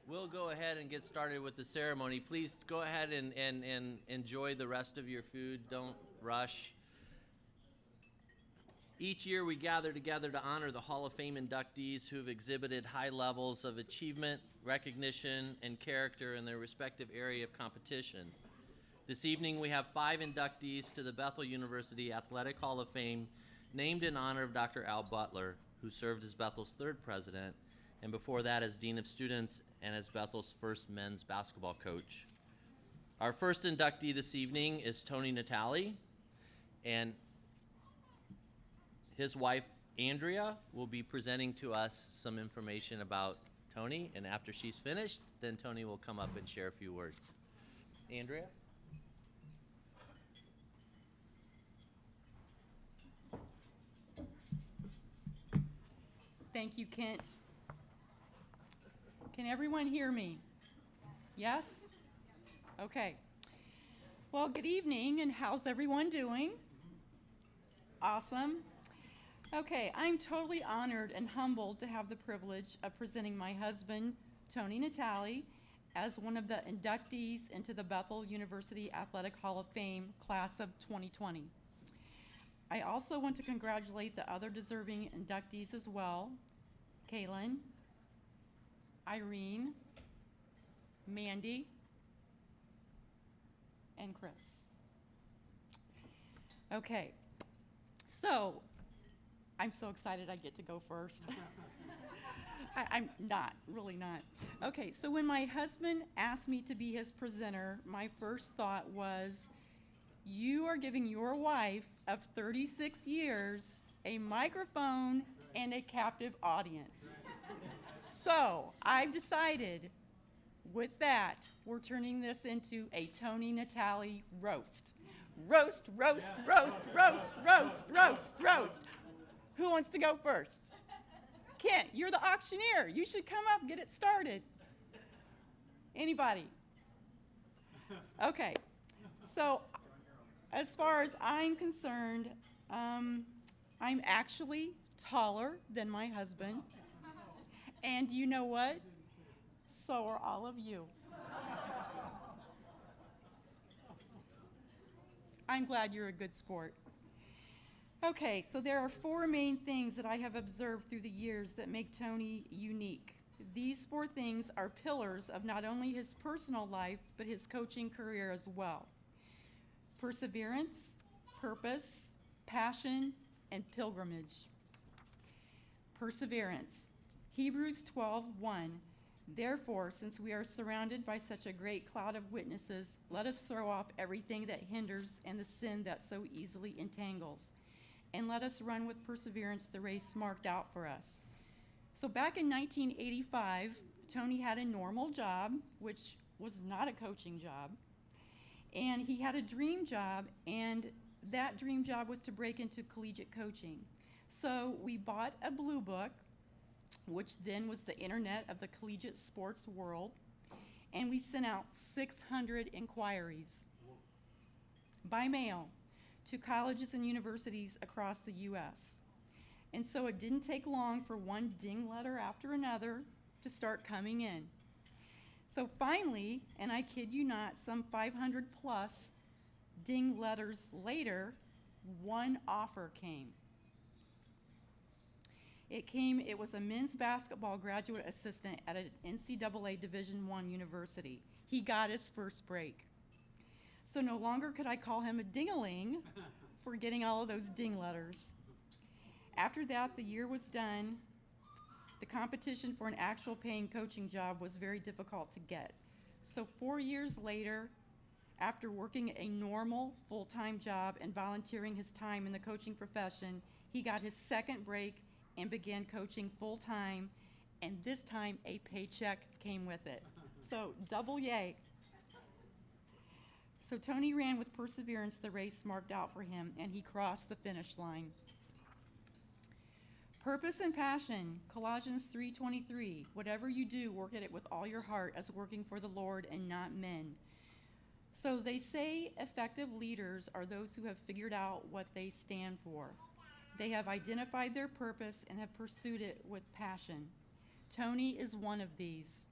We'll go ahead and get started with the ceremony. Please go ahead and enjoy the rest of your food. Don't rush. Each year we gather together to honor the Hall of Fame inductees who have exhibited high levels of achievement, recognition, and character in their respective area of competition. This evening we have 5 inductees to the Bethel University Athletic Hall of Fame named in honor of Dr. Al Beutler, who served as Bethel's 3rd president, and before that as Dean of Students and as Bethel's first men's basketball coach. Our first inductee this evening is Tony Natali, and his wife, Andrea, will be presenting to us some information about Tony, and after she's finished, then Tony will come up and share a few words. Andrea? Thank you, Kent. Can everyone hear me? Yes? Okay. Well, good evening, and how's everyone doing? Awesome. Okay, I'm totally honored and humbled to have the privilege of presenting my husband, Tony Natali, as one of the inductees into the Bethel University Athletic Hall of Fame class of 2020. I also want to congratulate the other deserving inductees as well: Kaylin, Irene, Mandy, and Chris. Okay, so I'm so excited I get to go first. I'm not, really not. Okay, so when my husband asked me to be his presenter, my first thought was, you are giving your wife of 36 years a microphone and a captive audience. So I've decided, with that, we're turning this into a Tony Natali roast. Roast, roast, roast, roast, roast, roast, roast. Who wants to go first? Kent, you're the auctioneer. You should come up, get it started. Anybody? Okay, so as far as I'm concerned, I'm actually taller than my husband. And you know what? So are all of you. I'm glad you're a good sport. Okay, so there are 4 main things that I have observed through the years that make Tony unique. These 4 things are pillars of not only his personal life, but his coaching career as well: perseverance, purpose, passion, and pilgrimage. Perseverance. Hebrews 12:1. Therefore, since we are surrounded by such a great cloud of witnesses, let us throw off everything that hinders and the sin that so easily entangles, and let us run with perseverance the race marked out for us. So back in 1985, Tony had a normal job, which was not a coaching job, and he had a dream job, and that dream job was to break into collegiate coaching. So we bought a blue book, which then was the internet of the collegiate sports world, and we sent out 600 inquiries by mail to colleges and universities across the U.S. And so it didn't take long for one ding letter after another to start coming in. So finally, and I kid you not, some 500 plus ding letters later, one offer came. It was a men's basketball graduate assistant at an NCAA Division I university. He got his first break. So no longer could I call him a ding-a-ling for getting all of those ding letters. After that, the year was done. The competition for an actual paying coaching job was very difficult to get. So 4 years later, after working a normal full-time job and volunteering his time in the coaching profession, he got his second break and began coaching full-time, and this time a paycheck came with it. So double yay. So Tony ran with perseverance the race marked out for him, and he crossed the finish line. Purpose and passion, Colossians 3:23. Whatever you do, work at it with all your heart as working for the Lord and not men. So they say effective leaders are those who have figured out what they stand for. They have identified their purpose and have pursued it with passion. Tony is one of these.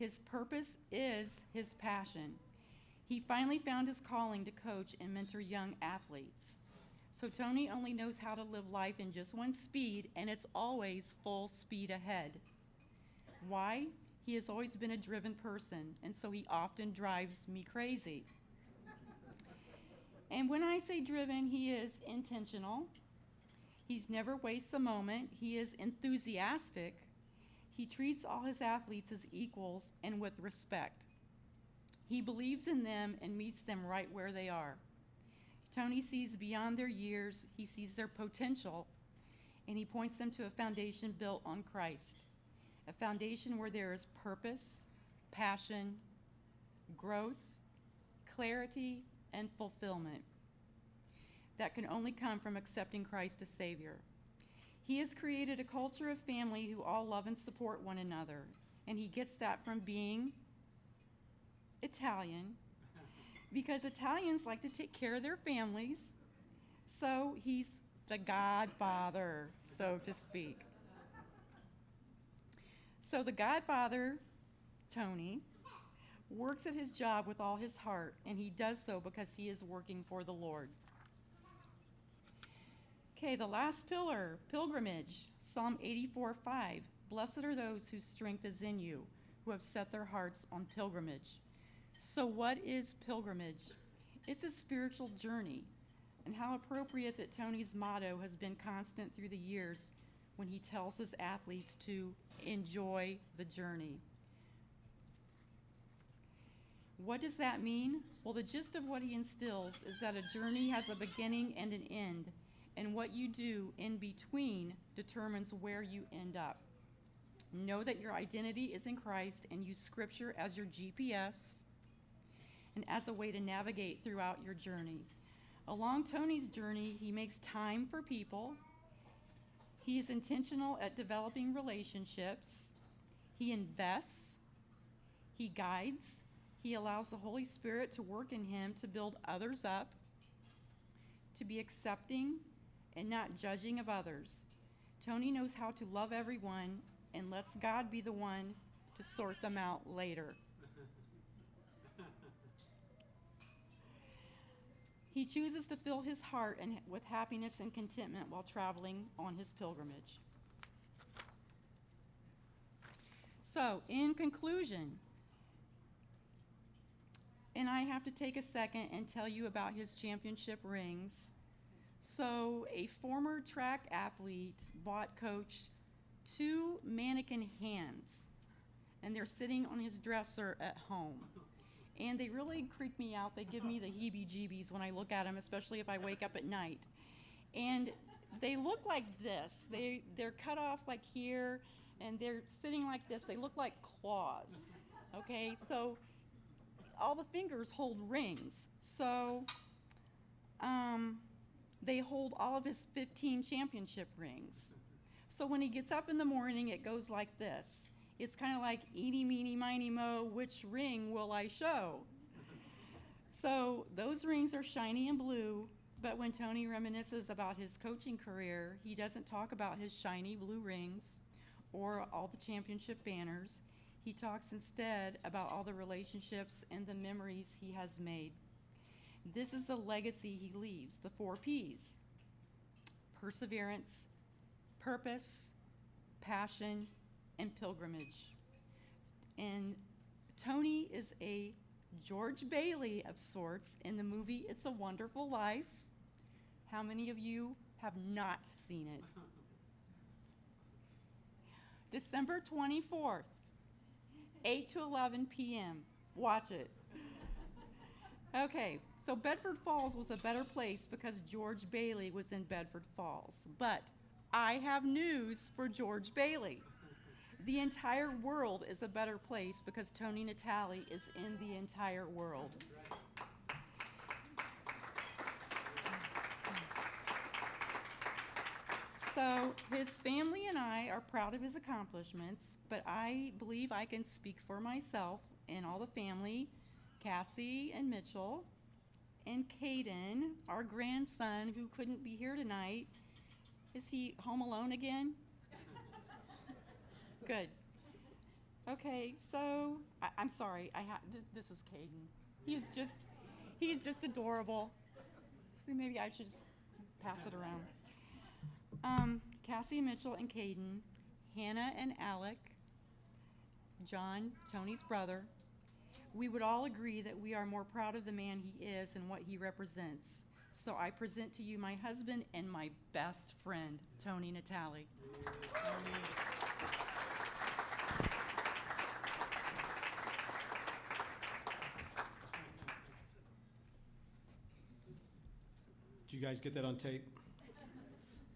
His purpose is his passion. He finally found his calling to coach and mentor young athletes. So Tony only knows how to live life in just one speed, and it's always full speed ahead. Why? He has always been a driven person, and so he often drives me crazy. And when I say driven, he is intentional. He's never wastes a moment. He is enthusiastic. He treats all his athletes as equals and with respect. He believes in them and meets them right where they are. Tony sees beyond their years. He sees their potential, and he points them to a foundation built on Christ, a foundation where there is purpose, passion, growth, clarity, and fulfillment that can only come from accepting Christ as Savior. He has created a culture of family who all love and support one another, and he gets that from being Italian, because Italians like to take care of their families, so he's the godfather, so to speak. So the godfather, Tony, works at his job with all his heart, and he does so because he is working for the Lord. Okay, the last pillar, pilgrimage, Psalm 84:5. Blessed are those whose strength is in you, who have set their hearts on pilgrimage. So what is pilgrimage? It's a spiritual journey, and how appropriate that Tony's motto has been constant through the years when he tells his athletes to enjoy the journey. What does that mean? Well, the gist of what he instills is that a journey has a beginning and an end, and what you do in between determines where you end up. Know that your identity is in Christ, and use Scripture as your GPS and as a way to navigate throughout your journey. Along Tony's journey, he makes time for people. He is intentional at developing relationships. He invests. He guides. He allows the Holy Spirit to work in him to build others up, to be accepting and not judging of others. Tony knows how to love everyone and lets God be the one to sort them out later. He chooses to fill his heart with happiness and contentment while traveling on his pilgrimage. So, in conclusion, and I have to take a second and tell you about his championship rings. So, a former track athlete bought Coach 2 mannequin hands, and they're sitting on his dresser at home. And they really creep me out. They give me the heebie-jeebies when I look at them, especially if I wake up at night. And they look like this. They're cut off like here, and they're sitting like this. They look like claws, okay? So all the fingers hold rings. So they hold all of his 15 championship rings. So when he gets up in the morning, it goes like this. It's kind of like, eeny, meeny, miny, mo, which ring will I show? So those rings are shiny and blue, but when Tony reminisces about his coaching career, he doesn't talk about his shiny blue rings or all the championship banners. He talks instead about all the relationships and the memories he has made. This is the legacy he leaves, the 4 Ps: perseverance, purpose, passion, and pilgrimage. And Tony is a George Bailey of sorts in the movie It's a Wonderful Life. How many of you have not seen it? December 24th, 8 to 11 p.m. Watch it. Okay, so Bedford Falls was a better place because George Bailey was in Bedford Falls. But I have news for George Bailey. The entire world is a better place because Tony Natali is in the entire world. So his family and I are proud of his accomplishments, but I believe I can speak for myself and all the family, Cassie and Mitchell, and Caden, our grandson who couldn't be here tonight. Is he home alone again? Good. Okay, so I'm sorry. This is Caden. He's just adorable. So maybe I should just pass it around. Cassie, Mitchell, and Caden, Hannah and Alec, John, Tony's brother. We would all agree that we are more proud of the man he is and what he represents. So I present to you my husband and my best friend, Tony Natali. Did you guys get that on tape?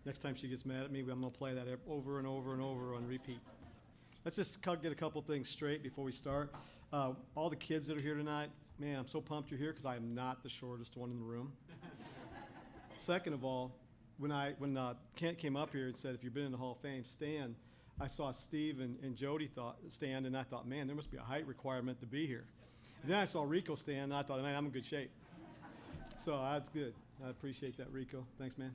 Next time she gets mad at me, I'm going to play that over and over and over on repeat. Let's just get a couple things straight before we start. All the kids that are here tonight, man, I'm so pumped you're here because I am not the shortest one in the room. Second of all, when Kent came up here and said, if you've been in the Hall of Fame, stand, I saw Steve and Jody stand, and I thought, man, there must be a height requirement to be here. And then I saw Rico stand, and I thought, man, I'm in good shape. So that's good. I appreciate that, Rico. Thanks, man.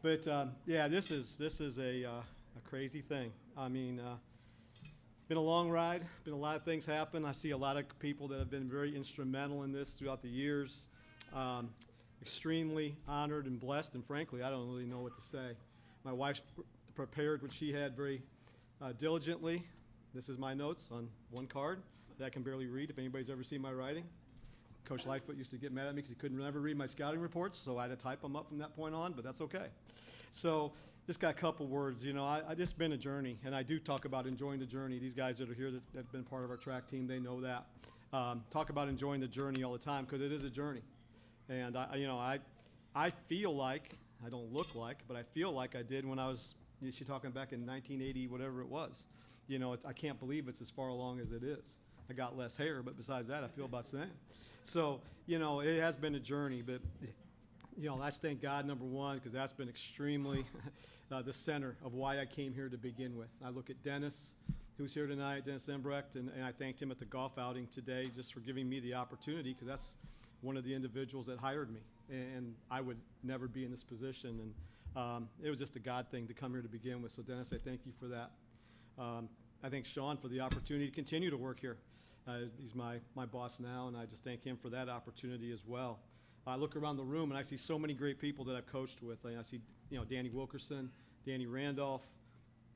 But yeah, this is a crazy thing. I mean, been a long ride. Been a lot of things happen. I see a lot of people that have been very instrumental in this throughout the years. Extremely honored and blessed, and frankly, I don't really know what to say. My wife's prepared what she had very diligently. This is my notes on one card that I can barely read if anybody's ever seen my writing. Coach Lightfoot used to get mad at me because he couldn't ever read my scouting reports, so I had to type them up from that point on, but that's okay. So just got a couple words. You know, I just been a journey, and I do talk about enjoying the journey. These guys that are here that have been part of our track team, they know that. Talk about enjoying the journey all the time because it is a journey. And, I feel like, I don't look like, but I feel like I did when I was, she's talking back in 1980, whatever it was. You know, I can't believe it's as far along as it is. I got less hair, but besides that, I feel about the same. So, you know, it has been a journey, but, you know, let's thank God, number one, because that's been extremely the center of why I came here to begin with. I look at Dennis, who's here tonight, Dennis Embrecht, and I thanked him at the golf outing today just for giving me the opportunity, because that's one of the individuals that hired me, and I would never be in this position. And it was just a God thing to come here to begin with. So, Dennis, I thank you for that. I thank Sean for the opportunity to continue to work here. He's my boss now, and I just thank him for that opportunity as well. I look around the room, and I see so many great people that I've coached with. I see, you know, Danny Wilkerson, Danny Randolph,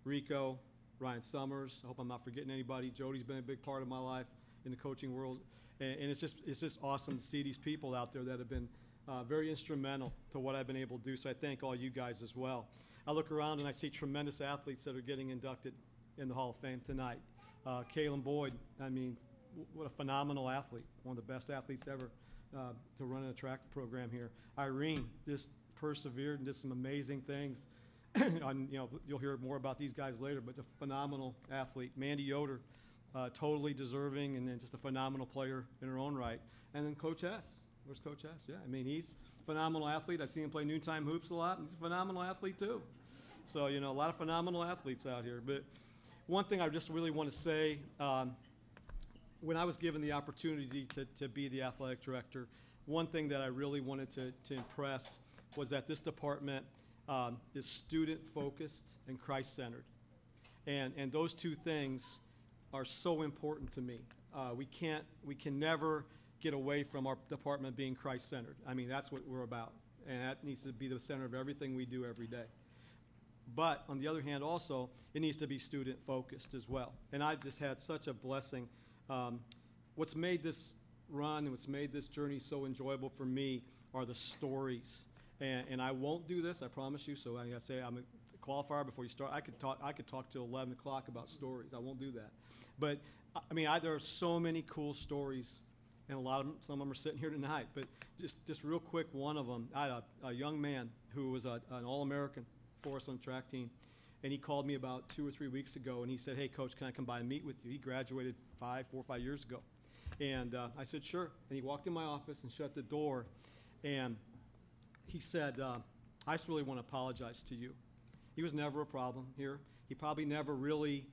Rico, Ryan Summers. I hope I'm not forgetting anybody. Jody's been a big part of my life in the coaching world. And it's just awesome to see these people out there that have been very instrumental to what I've been able to do. So I thank all you guys as well. I look around, and I see tremendous athletes that are getting inducted in the Hall of Fame tonight. Kalen Boyd, I mean, what a phenomenal athlete, one of the best athletes ever to run in a track program here. Irene just persevered and did some amazing things. You know, you'll hear more about these guys later, but a phenomenal athlete. Mandy Yoder, totally deserving, and then just a phenomenal player in her own right. And then Coach Hess. Where's Coach Hess? Yeah, I mean, he's a phenomenal athlete. I see him play noontime hoops a lot, and he's a phenomenal athlete too. So, you know, a lot of phenomenal athletes out here. But one thing I just really want to say, when I was given the opportunity to be the athletic director, one thing that I really wanted to impress was that this department is student-focused and Christ-centered. And those two things are so important to me. We can never get away from our department being Christ-centered. I mean, that's what we're about. And that needs to be the center of everything we do every day. But on the other hand, also, it needs to be student-focused as well. And I've just had such a blessing. What's made this run and what's made this journey so enjoyable for me are the stories. And I won't do this, I promise you. So I gotta say, I'm a qualifier before you start. I could talk till 11 o'clock about stories. I won't do that. But I mean, there are so many cool stories, and some of them are sitting here tonight. But just real quick, one of them, I had a young man who was an All-American for us on the track team, and he called me about 2 or 3 weeks ago, and he said, "Hey, Coach, can I come by and meet with you?" He graduated 4 or 5 years ago, and I said, "Sure." And he walked in my office and shut the door, and he said, "I just really want to apologize to you." He was never a problem here. He probably never really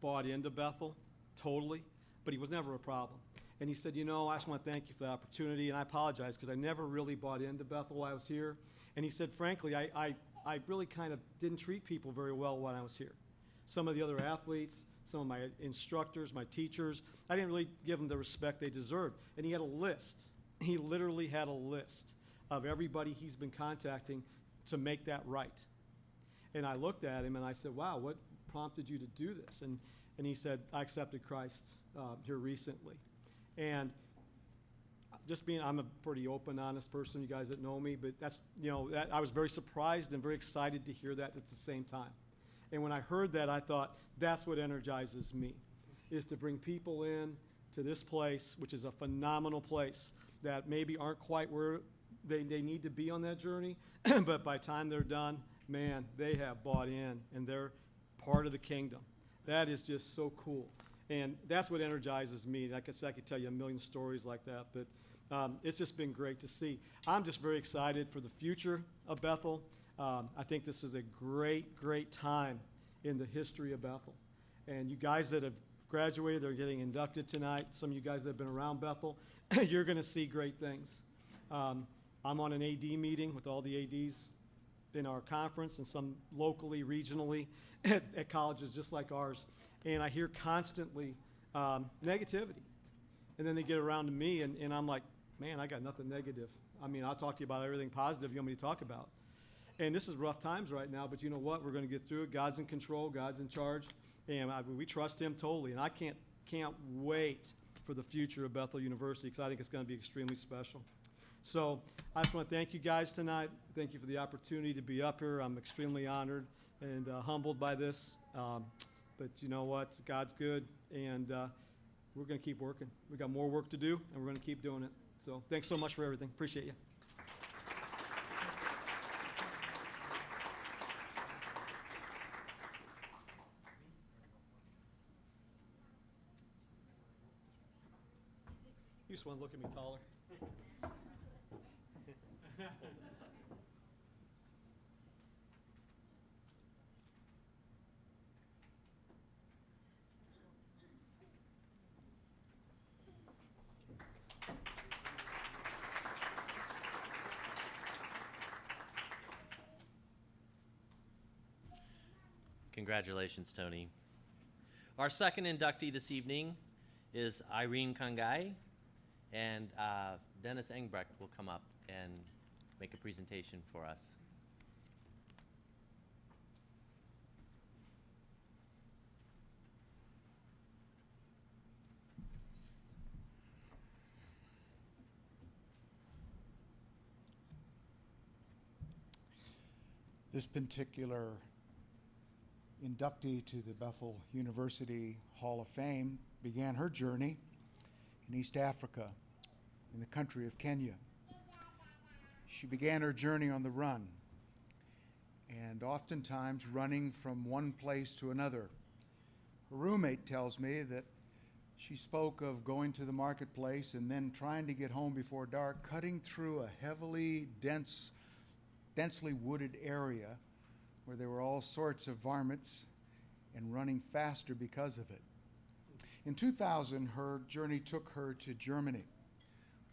bought into Bethel totally, but he was never a problem. And he said, "You know, I just want to thank you for the opportunity, and I apologize because I never really bought into Bethel while I was here." And he said, "Frankly, I really kind of didn't treat people very well when I was here. some of the other athletes, some of my instructors, my teachers. I didn't really give them the respect they deserved. And he had a list. He literally had a list of everybody he's been contacting to make that right. And I looked at him and I said, wow, what prompted you to do this? And he said, I accepted Christ here recently. And I'm a pretty open, honest person, you guys that know me, but that's, I was very surprised and very excited to hear that at the same time. And when I heard that, I thought, that's what energizes me, is to bring people in to this place, which is a phenomenal place, that maybe aren't quite where they need to be on that journey, but by the time they're done, man, they have bought in, and they're part of the kingdom. That is just so cool. And that's what energizes me. Like I said, I could tell you a million stories like that, but it's just been great to see. I'm just very excited for the future of Bethel. I think this is a great, great time in the history of Bethel. And you guys that have graduated, they're getting inducted tonight. Some of you guys that have been around Bethel, you're going to see great things. I'm on an AD meeting with all the ADs in our conference and some locally, regionally, at colleges just like ours. And I hear constantly negativity. And then they get around to me, and I'm like, man, I got nothing negative. I mean, I'll talk to you about everything positive you want me to talk about. And this is rough times right now, but you know what? We're going to get through it. God's in control. God's in charge. And we trust him totally. And I can't wait for the future of Bethel University, because I think it's going to be extremely special. So I just want to thank you guys tonight. Thank you for the opportunity to be up here. I'm extremely honored and humbled by this. But you know what? God's good, and we're going to keep working. We got more work to do, and we're going to keep doing it. So thanks so much for everything. Appreciate you. You just want to look at me taller. Congratulations, Tony. Our second inductee this evening is Irene Kahn, and Dennis Engbrecht will come up and make a presentation for us. This particular inductee to the Bethel University Hall of Fame began her journey in East Africa, in the country of Kenya. She began her journey on the run, and oftentimes running from one place to another. Her roommate tells me that she spoke of going to the marketplace and then trying to get home before dark, cutting through a heavily densely wooded area where there were all sorts of varmints, and running faster because of it. In 2000, her journey took her to Germany,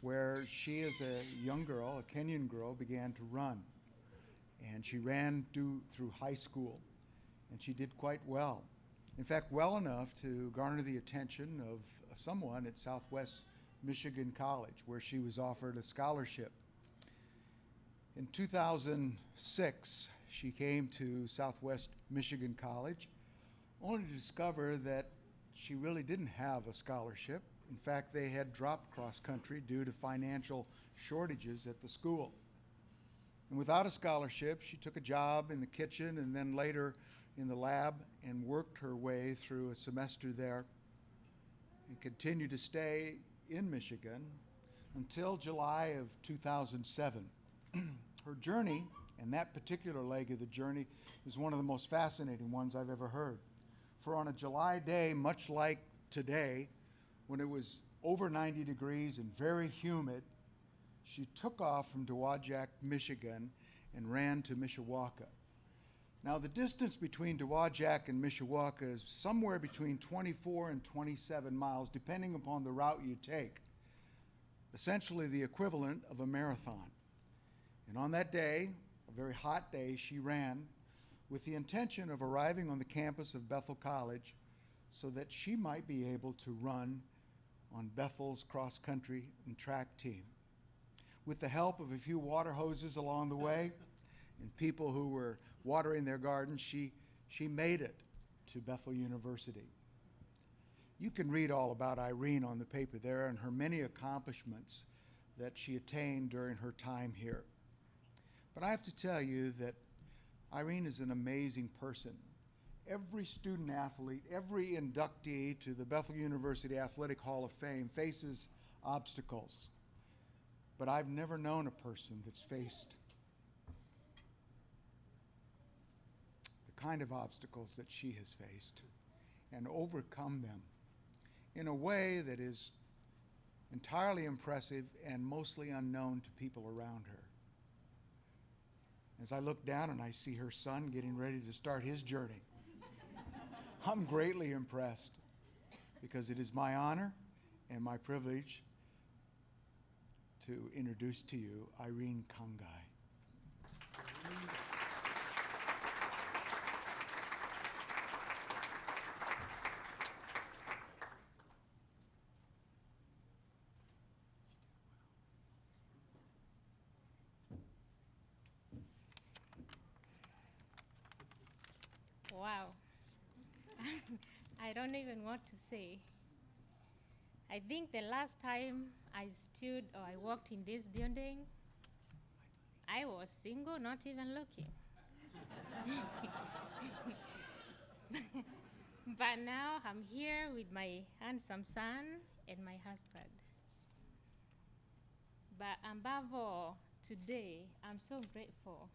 where she, as a young girl, a Kenyan girl, began to run. And she ran through high school, and she did quite well. In fact, well enough to garner the attention of someone at Southwest Michigan College, where she was offered a scholarship. In 2006, she came to Southwest Michigan College, only to discover that she really didn't have a scholarship. In fact, they had dropped cross country due to financial shortages at the school. And without a scholarship, she took a job in the kitchen and then later in the lab and worked her way through a semester there and continued to stay in Michigan until July of 2007. Her journey, and that particular leg of the journey, is one of the most fascinating ones I've ever heard. For on a July day, much like today, when it was over 90 degrees and very humid, she took off from Dowagiac, Michigan, and ran to Mishawaka. Now, the distance between Dowagiac and Mishawaka is somewhere between 24 and 27 miles, depending upon the route you take. Essentially the equivalent of a marathon. And on that day, a very hot day, she ran with the intention of arriving on the campus of Bethel College so that she might be able to run on Bethel's cross-country and track team. With the help of a few water hoses along the way and people who were watering their gardens, she made it to Bethel University. You can read all about Irene on the paper there and her many accomplishments that she attained during her time here. But I have to tell you that Irene is an amazing person. Every student athlete, every inductee to the Bethel University Athletic Hall of Fame faces obstacles. But I've never known a person that's faced the kind of obstacles that she has faced and overcome them in a way that is entirely impressive and mostly unknown to people around her. As I look down and I see her son getting ready to start his journey, I'm greatly impressed because it is my honor and my privilege to introduce to you Irene Kahn. Wow. I don't even want to say. I think the last time I stood or I walked in this building, I was single, not even looking. But now I'm here with my handsome son and my husband. But above all, today, I'm so grateful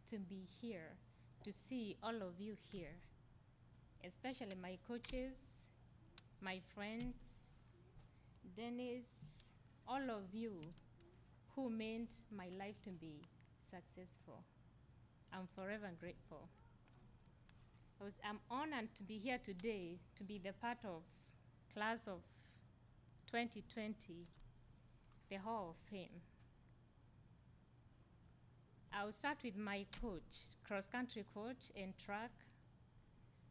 to be here, to see all of you here, especially my coaches, my friends, Dennis, all of you who made my life to be successful. I'm forever grateful. I'm honored to be here today, to be the part of class of 2020, the Hall of Fame. I'll start with my coach, cross-country coach and track,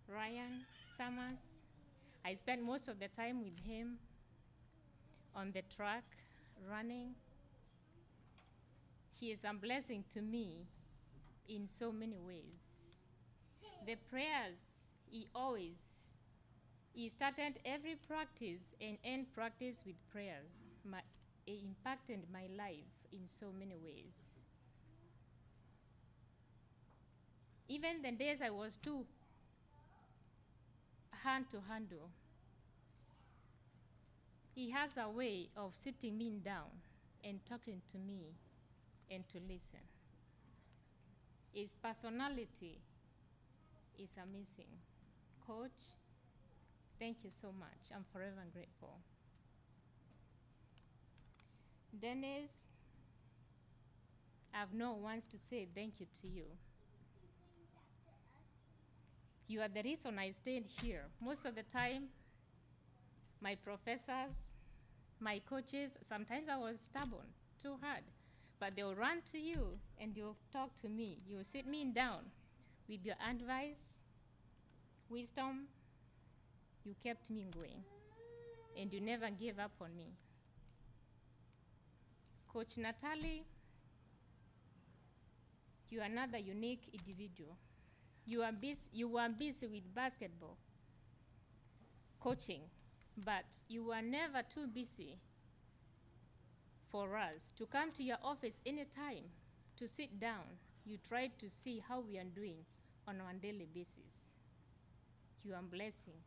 Ryan Summers. I spent most of the time with him on the track, running. He is a blessing to me in so many ways. The prayers, he started every practice and end practice with prayers. It impacted my life in so many ways. Even the days I was too hard to handle, he has a way of sitting me down and talking to me and to listen. His personality is amazing. Coach, thank you so much. I'm forever grateful. Dennis, I've no words to say thank you to you. You are the reason I stayed here. Most of the time, my professors, my coaches, sometimes I was stubborn, too hard, but they'll run to you and you'll talk to me. You'll sit me down with your advice, wisdom. You kept me going, and you never gave up on me. Coach Natali, you are another unique individual. You were busy with basketball, coaching, but you were never too busy for us to come to your office anytime, to sit down. You tried to see how we are doing on a daily basis. You are a blessing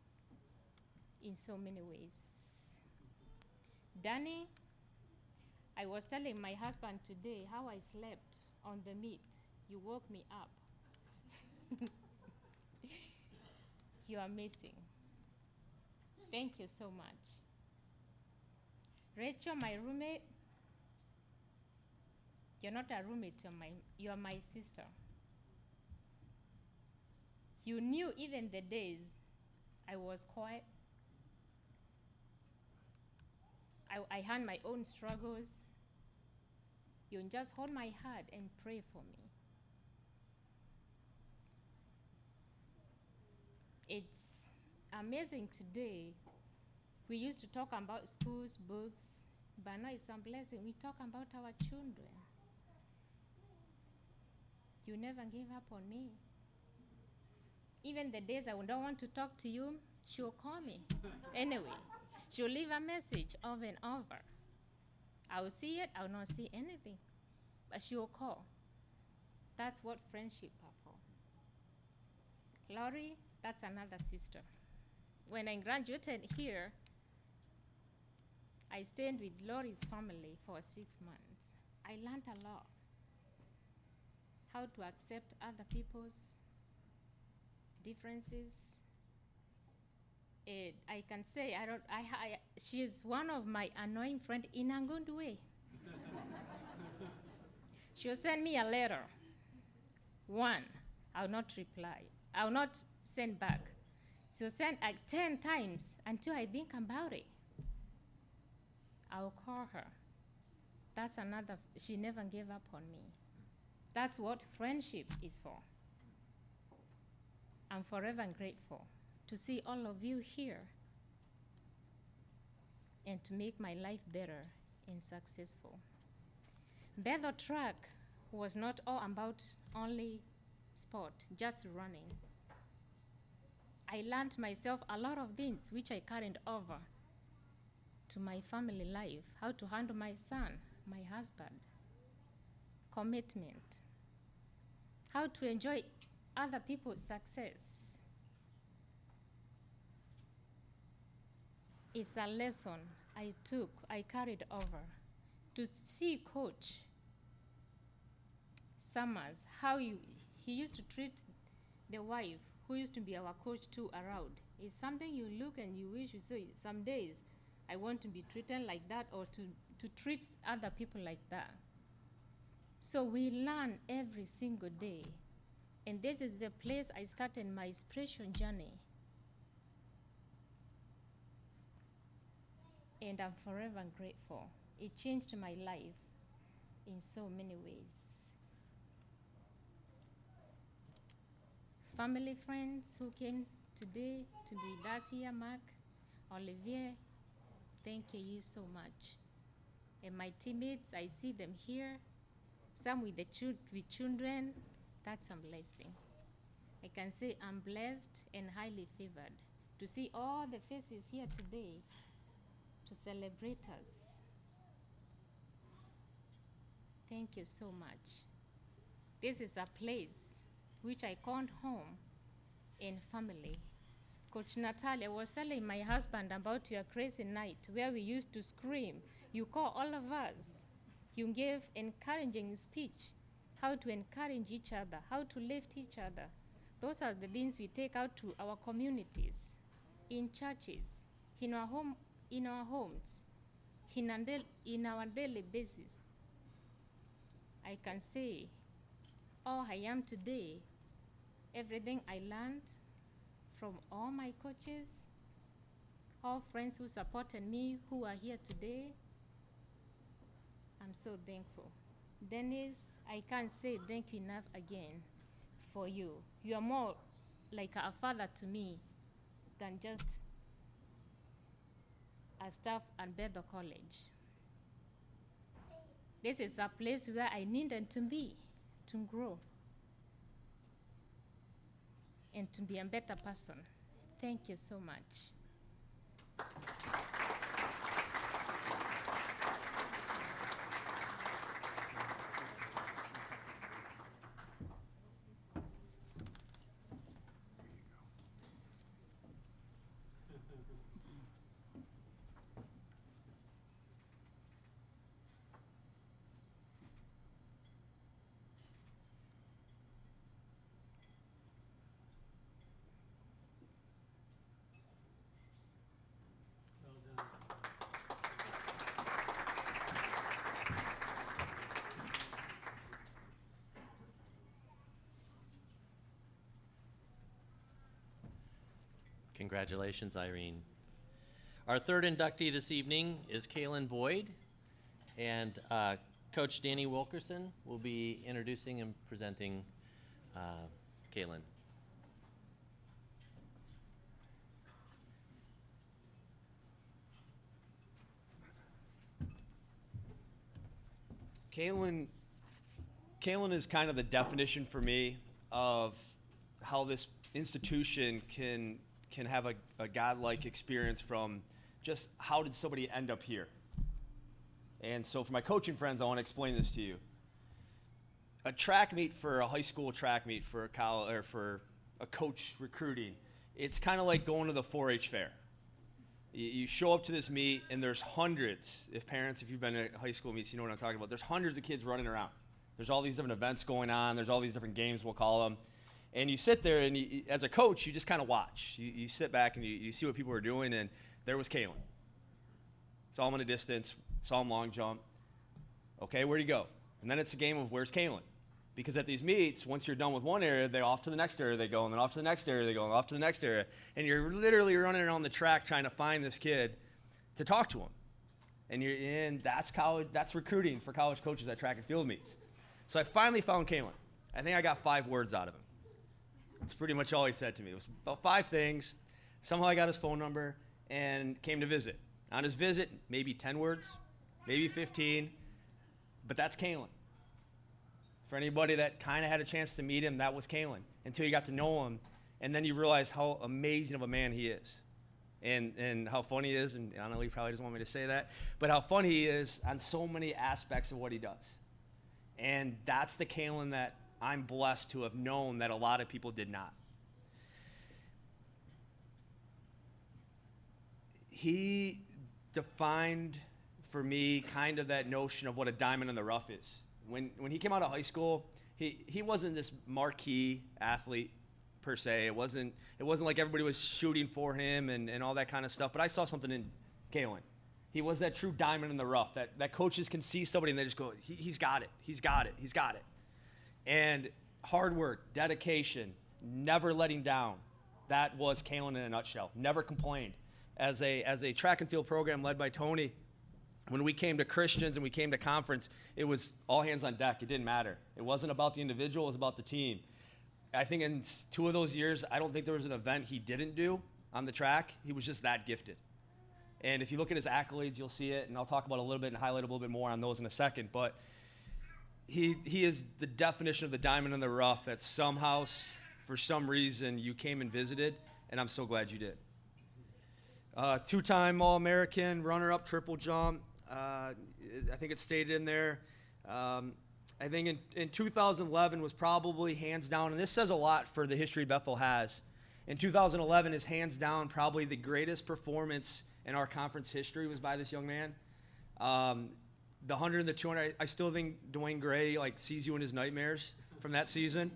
in so many ways. Danny, I was telling my husband today how I slept on the meat. You woke me up. You are amazing. Thank you so much. Rachel, my roommate, you're not a roommate, you're my sister. You knew even the days I was quiet. I had my own struggles. You just hold my hand and pray for me. It's amazing today. We used to talk about schools, books, but now it's some blessing. We talk about our children. You never gave up on me. Even the days I don't want to talk to you, she'll call me. Anyway, she'll leave a message over and over. I will see it, I will not see anything, but she will call. That's what friendship are for. Laurie, that's another sister. When I graduated here, I stayed with Laurie's family for 6 months. I learned a lot. How to accept other people's differences. I can say she is one of my annoying friends in a good way. She'll send me a letter. One, I'll not reply. I'll not send back. She'll send 10 times until I think about it. I'll call her. That's another, she never gave up on me. That's what friendship is for. I'm forever grateful to see all of you here and to make my life better and successful. Bethel track was not all about only sport, just running. I learned myself a lot of things which I carried over to my family life, how to handle my son, my husband, commitment, how to enjoy other people's success. It's a lesson I carried over to see Coach Summers, how he used to treat the wife, who used to be our coach too, around. It's something you look and you wish you say, some days I want to be treated like that or to treat other people like that. So we learn every single day. And this is the place I started my spiritual journey. And I'm forever grateful. It changed my life in so many ways. Family, friends who came today to be with us here, Mark, Olivier, thank you so much. And my teammates, I see them here, some with children, that's a blessing. I can say I'm blessed and highly favored to see all the faces here today to celebrate us. Thank you so much. This is a place which I called home and family. Coach Natali, I was telling my husband about your crazy night where we used to scream. You call all of us. You gave encouraging speech, how to encourage each other, how to lift each other. Those are the things we take out to our communities, in churches, in our homes, in our daily basis. I can say all I am today, everything I learned from all my coaches, all friends who supported me, who are here today, I'm so thankful. Dennis, I can't say thank you enough again for you. You are more like a father to me than just a staff at Bethel College. This is a place where I needed to be, to grow, and to be a better person. Thank you so much. Congratulations, Irene. Our third inductee this evening is Kaylin Boyd, and Coach Danny Wilkerson will be introducing and presenting Kaylin. Kalen is kind of the definition for me of how this institution can have a godlike experience from just how did somebody end up here. And so for my coaching friends, I want to explain this to you. A track meet for a high school track meet for a college or for a coach recruiting, it's kind of like going to the 4-H fair. You show up to this meet and there's hundreds, if you've been to high school meets, you know what I'm talking about. There's hundreds of kids running around. There's all these different events going on. There's all these different games, we'll call them. And you sit there and as a coach, you just kind of watch. You sit back and you see what people are doing, and there was Kalen. Saw him in a distance, saw him long jump. Okay, where'd he go? And then it's a game of where's Kalen? Because at these meets, once you're done with one area, they're off to the next area they go, and then off to the next area they go, and off to the next area. And you're literally running around the track trying to find this kid to talk to him. And that's college, that's recruiting for college coaches at track and field meets. So I finally found Kalen. I think I got 5 words out of him. That's pretty much all he said to me. It was about 5 things. Somehow I got his phone number and came to visit. On his visit, maybe 10 words, maybe 15, but that's Kalen. For anybody that kind of had a chance to meet him, that was Kalen, until you got to know him, and then you realize how amazing of a man he is, and how funny he is, and I know he probably doesn't want me to say that, but how funny he is on so many aspects of what he does. And that's the Kalen that I'm blessed to have known that a lot of people did not. He defined for me kind of that notion of what a diamond in the rough is. When he came out of high school, he wasn't this marquee athlete per se. It wasn't like everybody was shooting for him and all that kind of stuff. But I saw something in Kalen. He was that true diamond in the rough that coaches can see somebody and they just go, he's got it, he's got it, he's got it. And hard work, dedication, never letting down. That was Kalen in a nutshell. Never complained. As a track and field program led by Tony, when we came to Christians and we came to conference, it was all hands on deck. It didn't matter. It wasn't about the individual, it was about the team. I think in 2 of those years, I don't think there was an event he didn't do on the track. He was just that gifted. And if you look at his accolades, you'll see it, and I'll talk about a little bit and highlight a little bit more on those in a second. But he is the definition of the diamond in the rough that somehow, for some reason, you came and visited, and I'm so glad you did. 2-time All-American, runner-up triple jump. I think it's stated in there. I think in 2011 was probably hands down, and this says a lot for the history Bethel has. In 2011 is hands down probably the greatest performance in our conference history was by this young man. The 100 and the 200, I still think Dwayne Gray sees you in his nightmares from that season.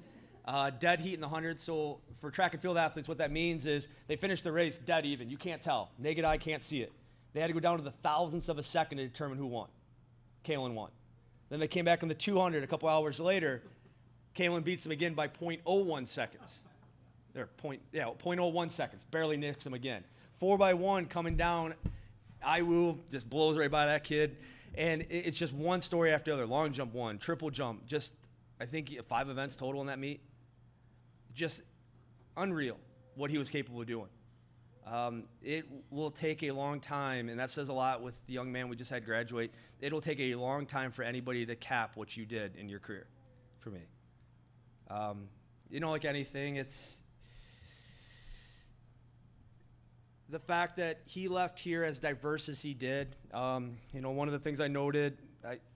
Dead heat in the 100. So for track and field athletes, what that means is they finish the race dead even. You can't tell. Naked eye can't see it. They had to go down to the thousandths of a second to determine who won. Kalen won. Then they came back in the 200 a couple hours later. Kalen beats them again by 0.01 seconds. 0.01 seconds. Barely nicks him again. 4x1 coming down. Iwu just blows right by that kid. And it's just one story after the other. Long jump one, triple jump. Just, I think 5 events total in that meet. Just unreal what he was capable of doing. It will take a long time, and that says a lot with the young man we just had graduate. It'll take a long time for anybody to cap what you did in your career, for me. Like anything, it's the fact that he left here as diverse as he did. One of the things I noted,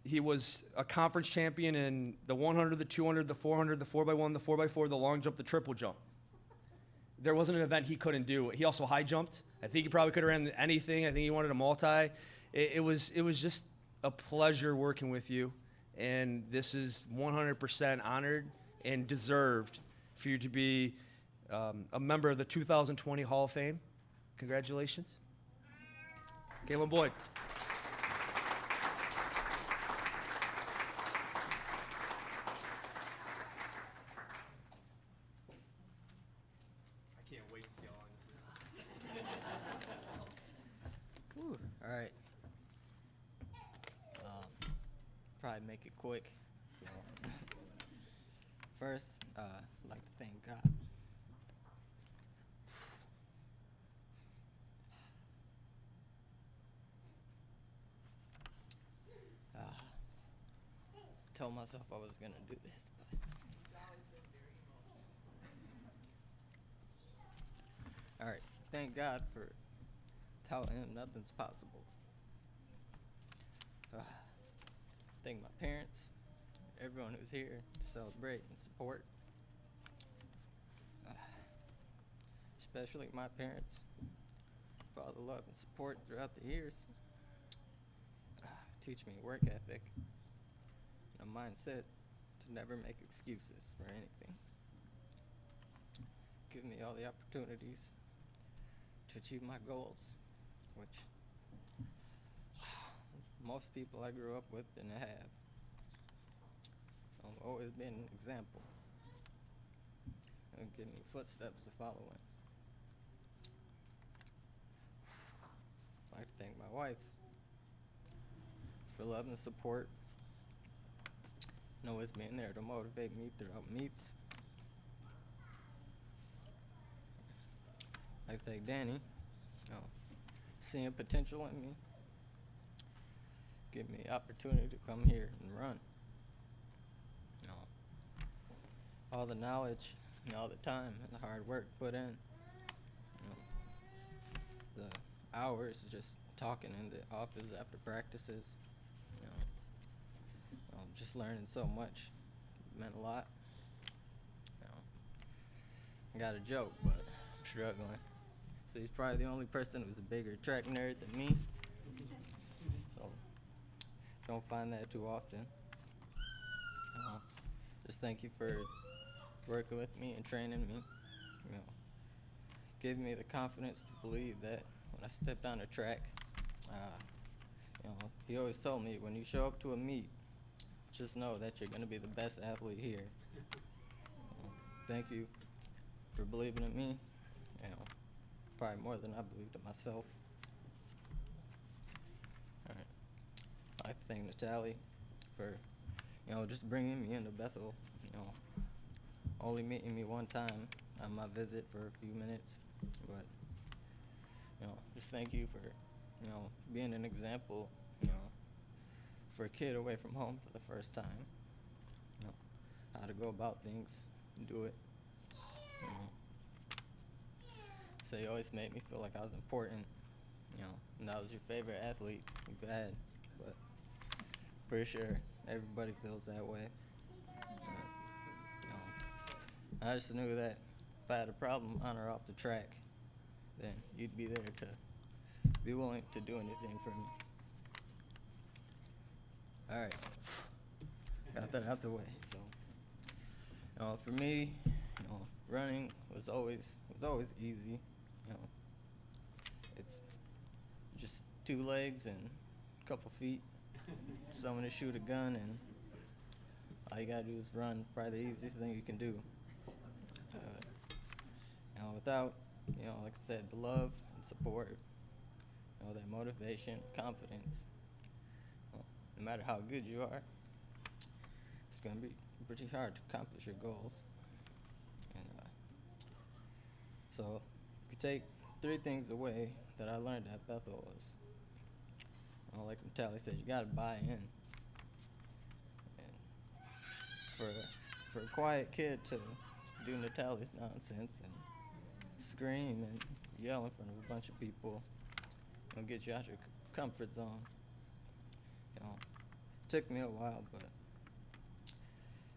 he was a conference champion in the 100, the 200, the 400, the 4x1, the 4x4, the long jump, the triple jump. There wasn't an event he couldn't do. He also high jumped. I think he probably could have ran anything. I think he wanted a multi. It was just a pleasure working with you, and this is 100% honored and deserved for you to be a member of the 2020 Hall of Fame. Congratulations. Kalen Boyd. All right. Probably make it quick. So, first, I'd like to thank God. told myself I was gonna do this, but. All right. Thank God for without him, nothing's possible. Thank my parents, everyone who's here to celebrate and support. Especially my parents for all the love and support throughout the years. Teach me work ethic and a mindset to never make excuses for anything. Give me all the opportunities to achieve my goals, which most people I grew up with didn't have. I've always been an example and give me footsteps to follow in. I'd like to thank my wife for love and support and always being there to motivate me throughout meets. I'd like to thank Danny, seeing potential in me, give me the opportunity to come here and run. All the knowledge and all the time and the hard work put in. The hours just talking in the office after practices. Just learning so much. It meant a lot. I got a joke, but I'm struggling. So he's probably the only person who's a bigger track nerd than me. So don't find that too often. Just thank you for working with me and training me. Giving me the confidence to believe that when I stepped on the track, he always told me when you show up to a meet, just know that you're going to be the best athlete here. Thank you for believing in me. Probably more than I believed in myself. All right. I'd like to thank Natali for, just bringing me into Bethel. Only meeting me one time on my visit for a few minutes, but just thank you for, being an example, for a kid away from home for the first time. How to go about things, and do it. So you always made me feel like I was important, and I was your favorite athlete you've had, but pretty sure everybody feels that way. I just knew that if I had a problem on or off the track, then you'd be there to be willing to do anything for me. All right, got that out the way. So, for me, running was always easy. It's just 2 legs and a couple feet, someone to shoot a gun, and all you gotta do is run. Probably the easiest thing you can do. Without, like I said, the love and support, that motivation, confidence, no matter how good you are, it's going to be pretty hard to accomplish your goals. And so, if you could take 3 things away that I learned at Bethel was, like Natali said, you got to buy in. And for a quiet kid to do Natali's nonsense and scream and yell in front of a bunch of people, get you out your comfort zone. It took me a while, but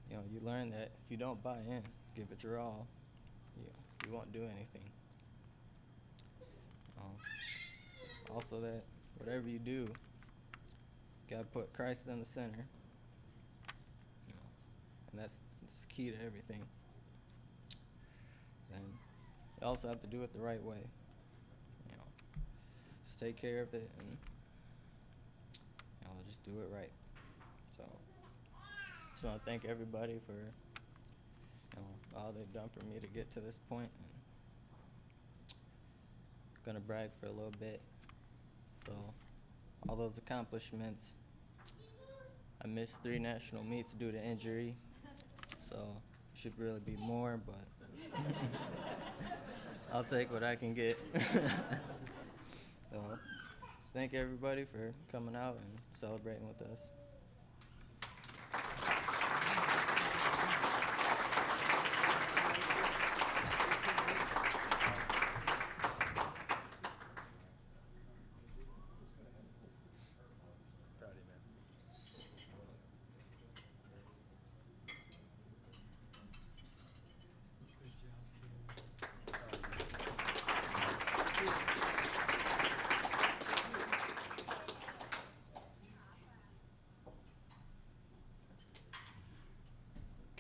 you learn that if you don't buy in, give it your all, you won't do anything. Also, that whatever you do, you gotta put Christ in the center, and that's key to everything. And you also have to do it the right way. Just take care of it and just do it right. So just want to thank everybody for all they've done for me to get to this point. And I'm gonna brag for a little bit. So all those accomplishments, I missed 3 national meets due to injury. So it should really be more, but I'll take what I can get. So, thank everybody for coming out and celebrating with us.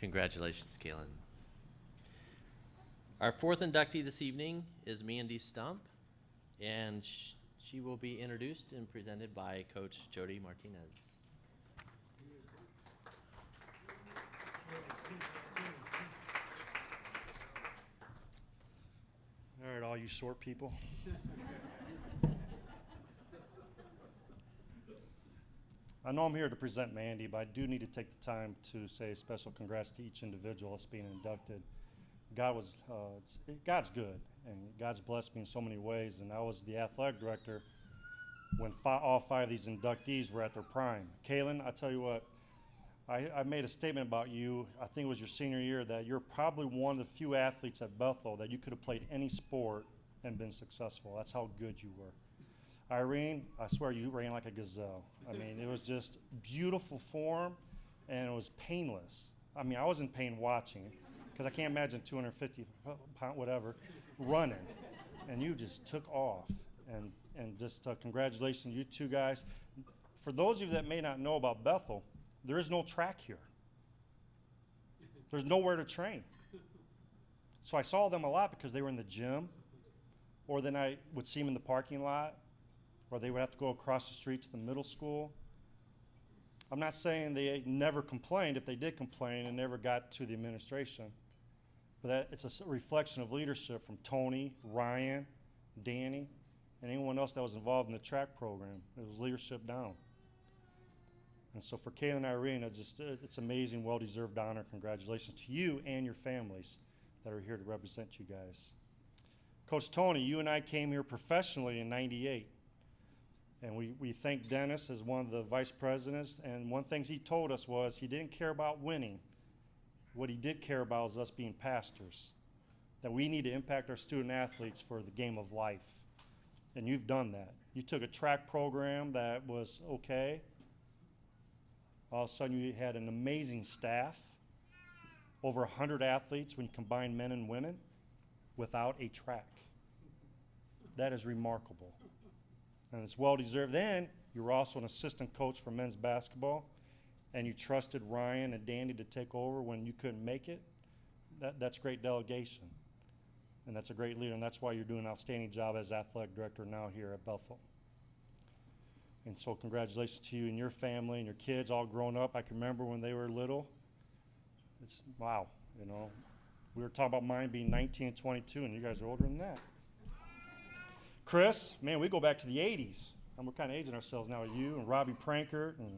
Congratulations, Kaylin. Our fourth inductee this evening is Mandy Stumpf, and she will be introduced and presented by Coach Jody Martinez. All right, all you short people. I know I'm here to present Mandy, but I do need to take the time to say a special congrats to each individual that's being inducted. God's good, and God's blessed me in so many ways, and I was the athletic director when all 5 of these inductees were at their prime. Kaylin, I tell you what, I made a statement about you, I think it was your senior year, that you're probably one of the few athletes at Bethel that you could have played any sport and been successful. That's how good you were. Irene, I swear you ran like a gazelle. I mean, it was just beautiful form, and it was painless. I mean, I was in pain watching it, because I can't imagine 250 pound whatever running, and you just took off. And just congratulations to you two guys. For those of you that may not know about Bethel, there is no track here. There's nowhere to train. So I saw them a lot because they were in the gym, or then I would see them in the parking lot, or they would have to go across the street to the middle school. I'm not saying they never complained. If they did complain, it never got to the administration. But it's a reflection of leadership from Tony, Ryan, Danny, and anyone else that was involved in the track program. It was leadership down. And so for Kaylin and Irene, it's amazing, well-deserved honor. Congratulations to you and your families that are here to represent you guys. Coach Tony, you and I came here professionally in '98. And we thank Dennis as one of the vice presidents. And one thing he told us was he didn't care about winning. What he did care about is us being pastors, that we need to impact our student athletes for the game of life. And you've done that. You took a track program that was okay. All of a sudden you had an amazing staff, over 100 athletes when you combine men and women, without a track. That is remarkable. And it's well-deserved. Then you were also an assistant coach for men's basketball, and you trusted Ryan and Danny to take over when you couldn't make it. That's great delegation, and that's a great leader, and that's why you're doing an outstanding job as athletic director now here at Bethel. And so congratulations to you and your family and your kids all grown up. I can remember when they were little. It's wow, you know. We were talking about mine being 19 and 22, and you guys are older than that. Chris, man, we go back to the 80s. And we're kind of aging ourselves now. You and Robbie Prankert and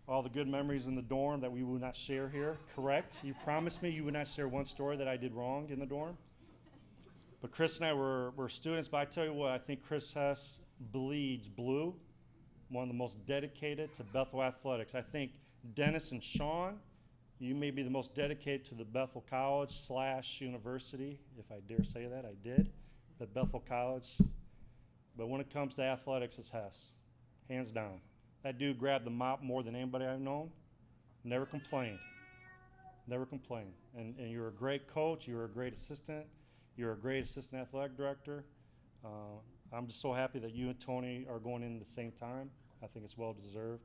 all the good memories in the dorm that we will not share here. Correct? You promised me you would not share one story that I did wrong in the dorm. But Chris and I were students. But I tell you what, I think Chris Hess bleeds blue. One of the most dedicated to Bethel athletics. I think Dennis and Sean, you may be the most dedicated to the Bethel College / university, if I dare say that. I did. The Bethel College. But when it comes to athletics, it's Hess, hands down. That dude grabbed the mop more than anybody I've known. Never complained. Never complained. And you're a great coach. You're a great assistant. You're a great assistant athletic director. I'm just so happy that you and Tony are going in at the same time. I think it's well deserved.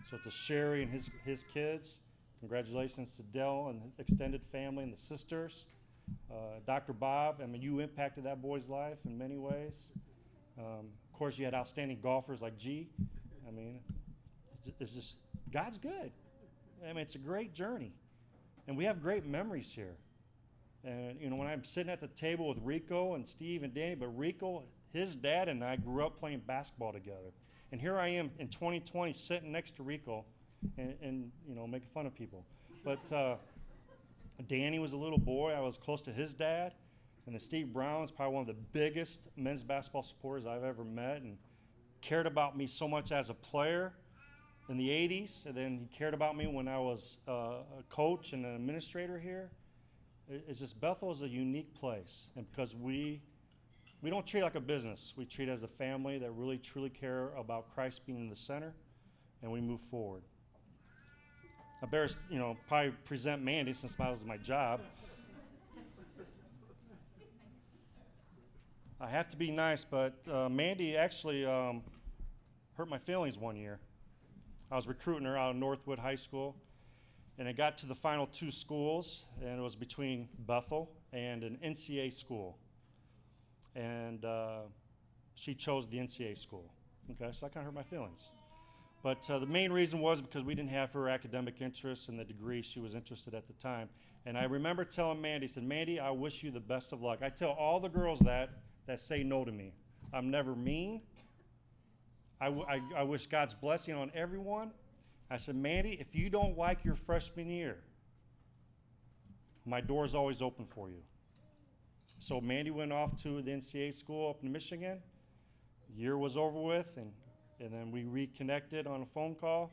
So to Sherry and his kids, congratulations to Dell and the extended family and the sisters. Dr. Bob, I mean, you impacted that boy's life in many ways. Of course, you had outstanding golfers like G. I mean, it's just, God's good. I mean, it's a great journey. And we have great memories here. And, you know, when I'm sitting at the table with Rico and Steve and Danny, but Rico, his dad and I grew up playing basketball together. And here I am in 2020 sitting next to Rico and you know, making fun of people. But Danny was a little boy. I was close to his dad. And then Steve Brown is probably one of the biggest men's basketball supporters I've ever met and cared about me so much as a player in the 80s. And then he cared about me when I was a coach and an administrator here. It's just Bethel is a unique place. And because we don't treat it like a business. We treat it as a family that really, truly care about Christ being in the center, and we move forward. I better, you know, probably present Mandy since that was my job. I have to be nice, but Mandy actually hurt my feelings one year. I was recruiting her out of Northwood High School, And it got to the final two schools, and it was between Bethel and an NCA school. And she chose the NCA school. Okay, so that kind of hurt my feelings. But the main reason was because we didn't have her academic interests and the degree she was interested at the time. And I remember telling Mandy, I said, Mandy, I wish you the best of luck. I tell all the girls that say no to me. I'm never mean. I wish God's blessing on everyone. I said, Mandy, if you don't like your freshman year, my door's always open for you. So Mandy went off to the NCA school up in Michigan. Year was over with, and then we reconnected on a phone call.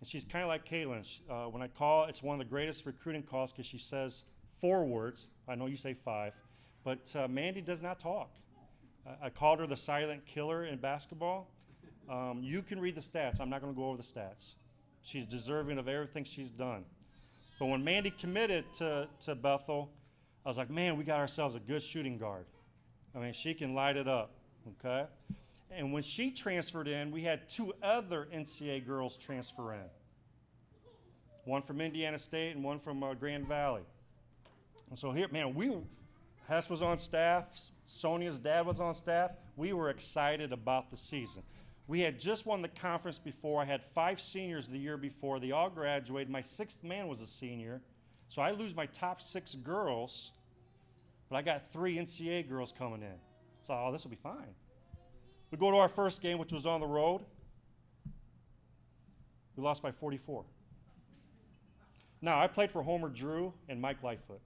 And she's kind of like Caitlin. When I call, it's one of the greatest recruiting calls because she says 4 words. I know you say 5. But Mandy does not talk. I called her the silent killer in basketball. You can read the stats. I'm not going to go over the stats. She's deserving of everything she's done. But when Mandy committed to Bethel, I was like, man, we got ourselves a good shooting guard. I mean, she can light it up, okay? And when she transferred in, we had 2 other NCAA girls transfer in. One from Indiana State and one from Grand Valley. And so here, man, Hess was on staff, Sonia's dad was on staff. We were excited about the season. We had just won the conference before. I had 5 seniors the year before. They all graduated. My 6th man was a senior. So I lose my top 6 girls, but I got 3 NCAA girls coming in. So, oh, this will be fine. We go to our first game, which was on the road. We lost by 44. Now, I played for Homer Drew and Mike Lightfoot.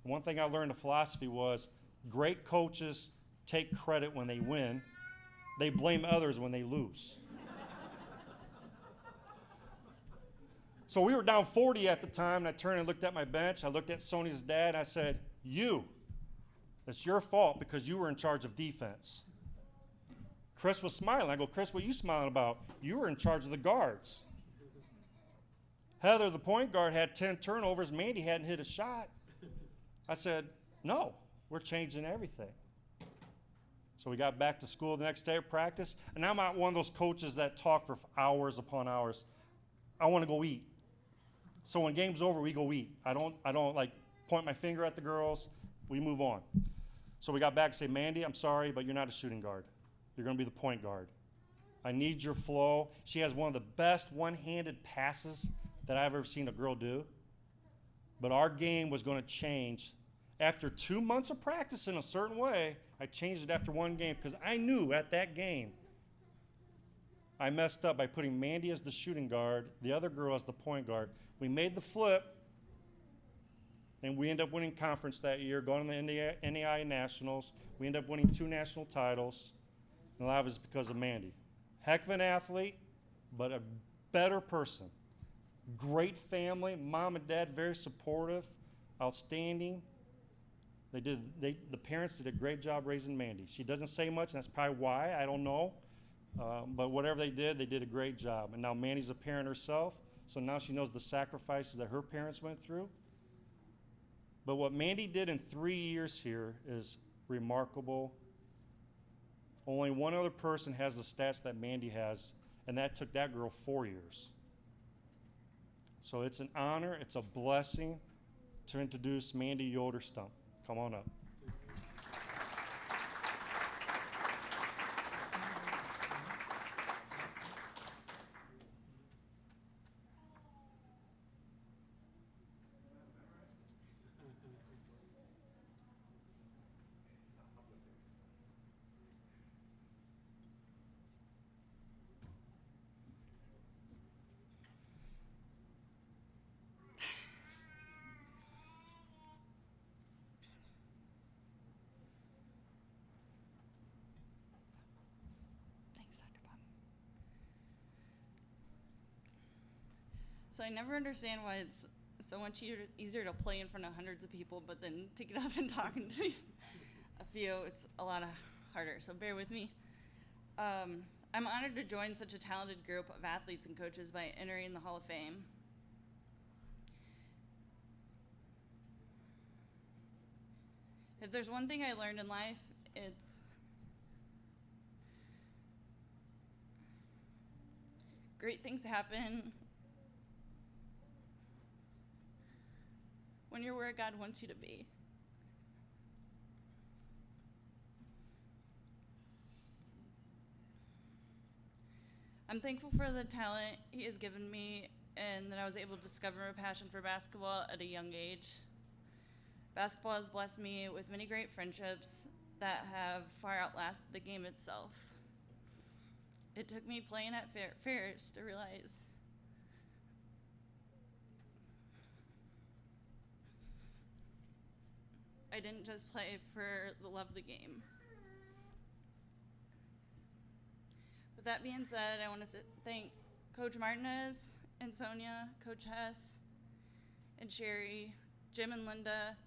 One thing I learned, the philosophy was great coaches take credit when they win. They blame others when they lose. So we were down 40 at the time, and I turned and looked at my bench. I looked at Sonia's dad, and I said, it's your fault because you were in charge of defense. Chris was smiling. I go, Chris, what are you smiling about? You were in charge of the guards. Heather, the point guard, had 10 turnovers. Mandy hadn't hit a shot. I said, no, we're changing everything. So we got back to school the next day of practice, and I'm not one of those coaches that talk for hours upon hours. I want to go eat. So when game's over, we go eat. I don't like point my finger at the girls. We move on. So we got back and say, Mandy, I'm sorry, but you're not a shooting guard. You're going to be the point guard. I need your flow. She has one of the best one-handed passes that I've ever seen a girl do. But our game was going to change. After 2 months of practice in a certain way, I changed it after 1 game because I knew at that game I messed up by putting Mandy as the shooting guard, the other girl as the point guard. We made the flip, and we ended up winning conference that year, going to the NAI Nationals. We ended up winning 2 national titles, and a lot of it is because of Mandy. Heck of an athlete, but a better person. Great family, mom and dad, very supportive, outstanding. The parents did a great job raising Mandy. She doesn't say much, and that's probably why, I don't know. But whatever they did a great job. And now Mandy's a parent herself, so now she knows the sacrifices that her parents went through. But what Mandy did in 3 years here is remarkable. Only one other person has the stats that Mandy has, and that took that girl 4 years. So it's an honor, it's a blessing to introduce Mandy Stumpf. Come on up. Thanks, Dr. Bob. So I never understand why it's so much easier to play in front of hundreds of people, but then to get up and talk to a few, it's a lot harder. So bear with me. I'm honored to join such a talented group of athletes and coaches by entering the Hall of Fame. If there's one thing I learned in life, it's great things happen when you're where God wants you to be. I'm thankful for the talent He has given me and that I was able to discover a passion for basketball at a young age. Basketball has blessed me with many great friendships that have far outlasted the game itself. It took me playing at fairs to realize I didn't just play for the love of the game. With that being said, I want to thank Coach Martinez and Sonia, Coach Hess, and Sherry, Jim and Linda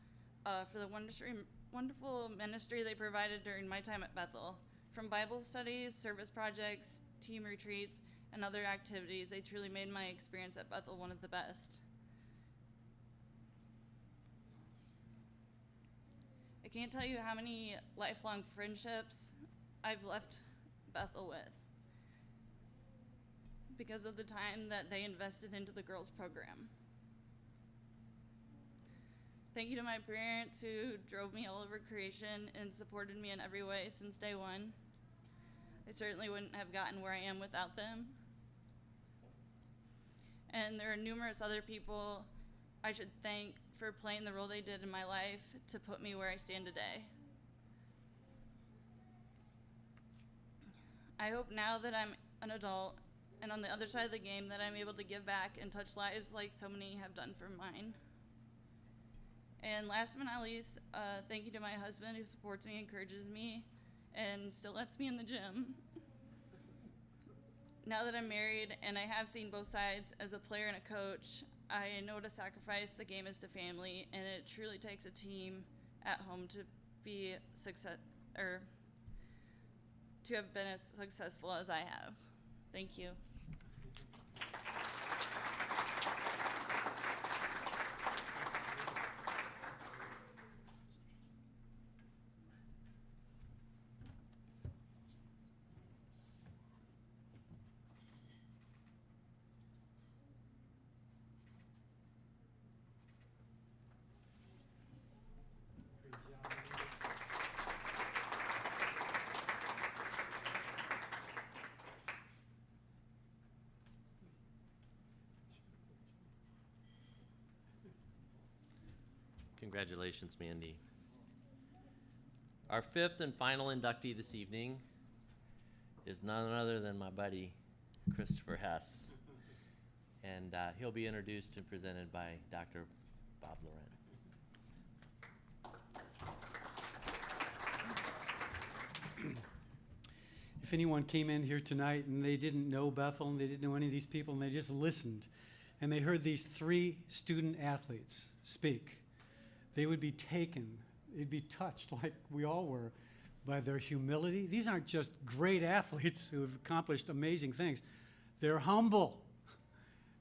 for the wonderful ministry they provided during my time at Bethel. From Bible studies, service projects, team retreats, and other activities, they truly made my experience at Bethel one of the best. I can't tell you how many lifelong friendships I've left Bethel with because of the time that they invested into the girls' program. Thank you to my parents who drove me all over creation and supported me in every way since day one. I certainly wouldn't have gotten where I am without them. And there are numerous other people I should thank for playing the role they did in my life to put me where I stand today. I hope now that I'm an adult and on the other side of the game that I'm able to give back and touch lives like so many have done for mine. And last but not least, thank you to my husband who supports me, encourages me, and still lets me in the gym. Now that I'm married and I have seen both sides as a player and a coach, I know what a sacrifice the game is to family, and it truly takes a team at home to be to have been as successful as I have. Thank you. Congratulations, Mandy. Our fifth and final inductee this evening is none other than my buddy, Christopher Hess. And he'll be introduced and presented by Dr. Bob Laurent. If anyone came in here tonight and they didn't know Bethel and they didn't know any of these people and they just listened and they heard these three student athletes speak, they would be taken, they'd be touched like we all were by their humility. These aren't just great athletes who have accomplished amazing things. They're humble.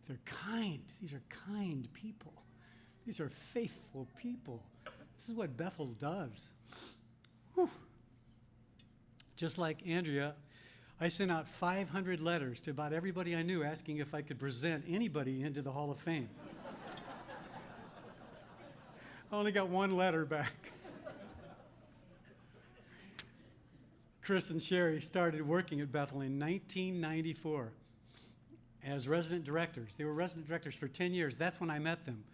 They're kind. These are kind people. These are faithful people. This is what Bethel does. Whew. Just like Andrea, I sent out 500 letters to about everybody I knew asking if I could present anybody into the Hall of Fame. I only got one letter back. Chris and Sherry started working at Bethel in 1994 as resident directors. They were resident directors for 10 years. That's when I met them,